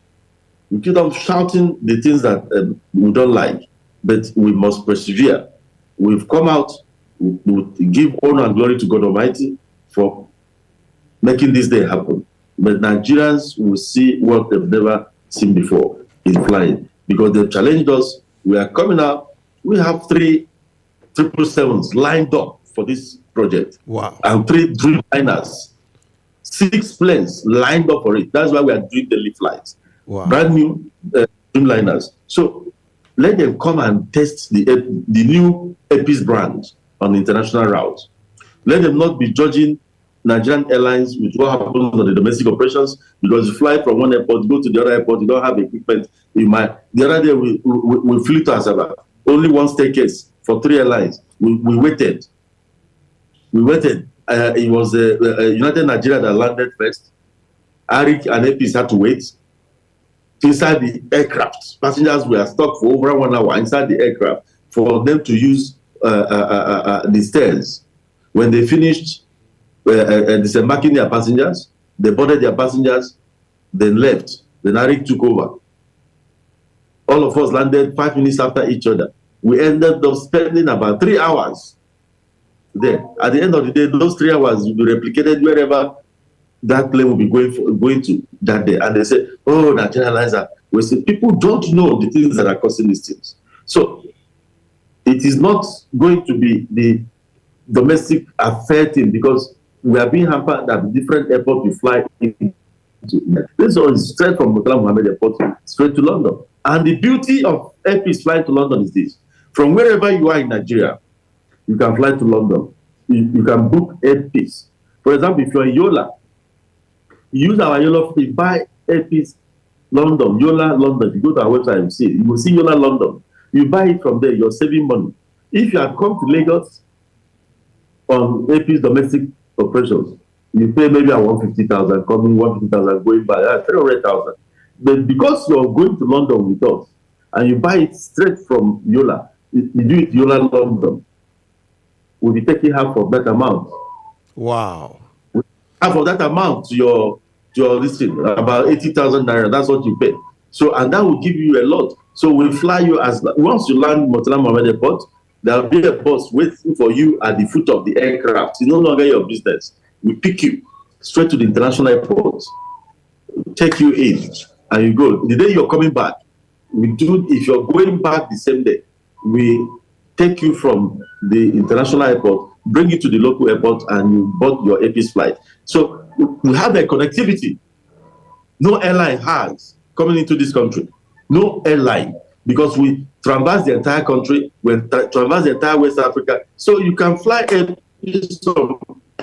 We keep on shouting the things that we don't like, but we must persevere. We've come out. We give honor and glory to God Almighty for making this day happen. But Nigerians will see what they've never seen before in flying because they've challenged us. We are coming out. We have 3 777s lined up for this project. Wow. And 3 Dreamliners. 6 planes lined up for it. That's why we are doing daily flights. Wow. Brand new Dreamliners. So let them come and test the new Airpeace brand on the international route. Let them not be judging Nigerian Airlines with what happens on the domestic operations, because you fly from one airport, go to the other airport, you don't have equipment. The other day we flew to Asaba, only one staircase for 3 airlines. We waited. It was United Nigeria that landed first. Arik and Airpeace had to wait inside the aircraft. Passengers were stuck for over 1 hour inside the aircraft for them to use the stairs. When they finished disembarking their passengers, they boarded their passengers, then left. Then Arik took over. All of us landed 5 minutes after each other. We ended up spending about 3 hours there. At the end of the day, those 3 hours will be replicated wherever that plane will be going to that day. And they say, oh, Nigerian Airlines are. We say, people don't know the things that are causing these things. So it is not going to be the domestic affair thing, because we are being hampered at different airports we fly into. This is straight from Murtala Mohammed Airport straight to London. And the beauty of Airpeace flying to London is this. From wherever you are in Nigeria, you can fly to London. You can book Airpeace. For example, if you're in Yola, you use our Yola free, buy Airpeace London, Yola London. You go to our website and see it. You will see Yola London. You buy it from there, you're saving money. If you had come to Lagos on Airpeace domestic operations, you pay maybe at 150,000, coming 150,000, going back, that's 300,000. But because you're going to London with us and you buy it straight from Yola, you do it Yola London, we'll be taking half of that amount. Wow. Half of that amount to your listing, about 80,000 naira, that's what you pay. So, and that will give you a lot. So we fly you once you land Murtala Mohammed Airport, there'll be a bus waiting for you at the foot of the aircraft. It's no longer your business. We pick you straight to the international airport, take you in, and you go. The day you're coming back, if you're going back the same day, we take you from the international airport, bring you to the local airport, and you board your Airpeace flight. So we have a connectivity no airline has coming into this country. No airline, because we traverse the entire country, we traverse the entire West Africa. So you can fly from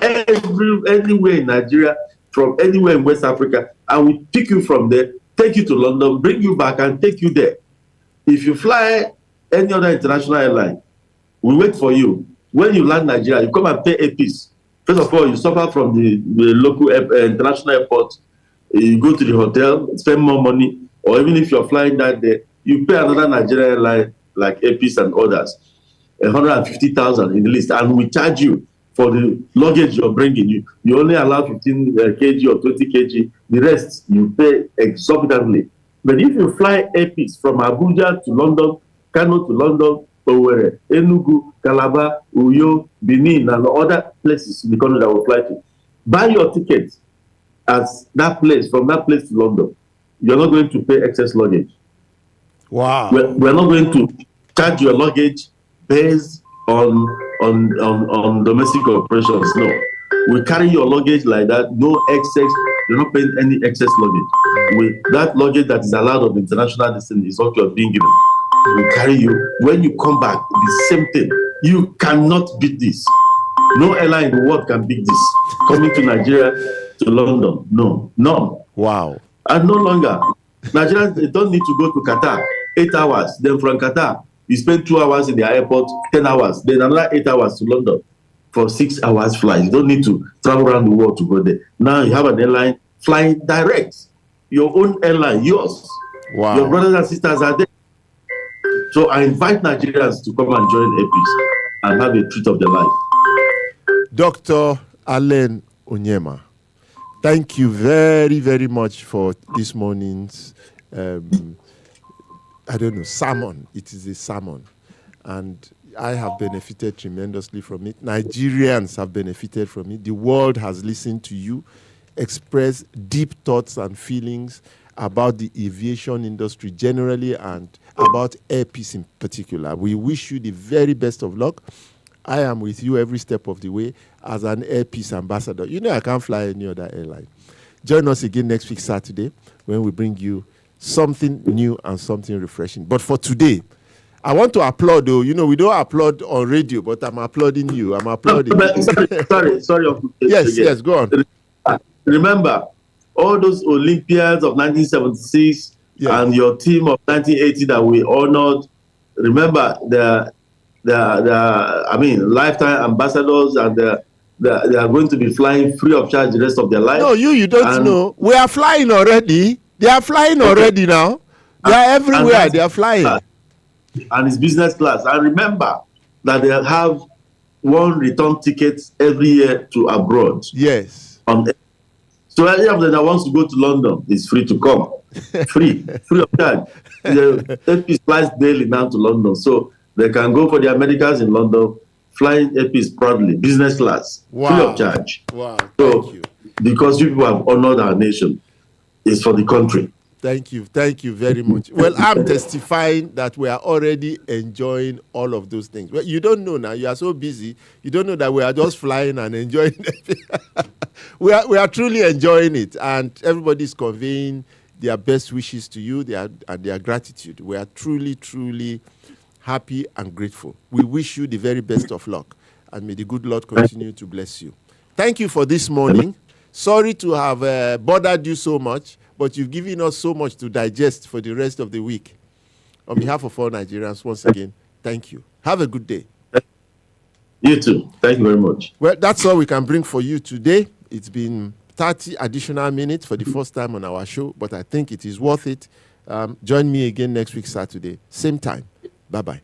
anywhere in Nigeria, from anywhere in West Africa, and we pick you from there, take you to London, bring you back, and take you there. If you fly any other international airline, we wait for you. When you land Nigeria, you come and pay Airpeace. First of all, you suffer from the local international airport. You go to the hotel, spend more money, or even if you're flying that day, you pay another Nigerian airline like Airpeace and others, 150,000 in the list, and we charge you for the luggage you're bringing. You only allow 15 kg or 20 kg. The rest you pay exorbitantly. But if you fly Airpeace from Abuja to London, Kano to London, Owerri, Enugu, Calabar, Uyo, Benin, and other places in the country that will fly to, buy your ticket at that place, from that place to London. You're not going to pay excess luggage. Wow. We're not going to charge your luggage based on domestic operations. No. We carry your luggage like that, no excess. You're not paying any excess luggage. That luggage that is allowed of international distance is what you're being given. We carry you. When you come back, the same thing. You cannot beat this. No airline in the world can beat this. Coming to Nigeria, to London, no, none. Wow. And no longer. Nigerians, they don't need to go to Qatar, 8 hours. Then from Qatar, you spend 2 hours in the airport, 10 hours. Then another 8 hours to London for 6 hours flight. You don't need to travel around the world to go there. Now you have an airline flying direct. Your own airline, yours. Wow. Your brothers and sisters are there. So I invite Nigerians to come and join Airpeace and have a treat of their life. Dr. Allen Onyema, thank you very, very much for this morning's, sermon. It is a sermon. And I have benefited tremendously from it. Nigerians have benefited from it. The world has listened to you express deep thoughts and feelings about the aviation industry generally and about Airpeace in particular. We wish you the very best of luck. I am with you every step of the way as an Airpeace ambassador. You know I can't fly any other airline. Join us again next week, Saturday, when we bring you something new and something refreshing. But for today, I want to applaud, though. You know, we don't applaud on radio, but I'm applauding you. I'm applauding. Sorry. Yes, go on. Remember, all those Olympiads of 1976 and your team of 1980 that we honored. Remember the lifetime ambassadors, and they are going to be flying free of charge the rest of their life. No, you don't know. We are flying already. They are flying already now. They are everywhere. They are flying. And it's business class. And remember that they have one return ticket every year to abroad. Yes. So any of them that wants to go to London is free to come. free of charge. The APs flies daily now to London. So they can go for their medicals in London, flying APs proudly, business class, free of charge. Wow. So, thank you. Because you people have honored our nation, it's for the country. Thank you very much. Well, I'm testifying that we are already enjoying all of those things. Well, you don't know now. You are so busy. You don't know that we are just flying and enjoying it. we are truly enjoying it, and everybody's conveying their best wishes to you, and their gratitude. We are truly, truly happy and grateful. We wish you the very best of luck, and may the good Lord continue to bless you. Thank you for this morning. Sorry to have bothered you so much, but you've given us so much to digest for the rest of the week. On behalf of all Nigerians, once again, thank you. Have a good day. You too. Thank you very much. Well, that's all we can bring for you today. It's been 30 additional minutes for the first time on our show, but I think it is worth it. Join me again next week, Saturday, same time. Bye-bye.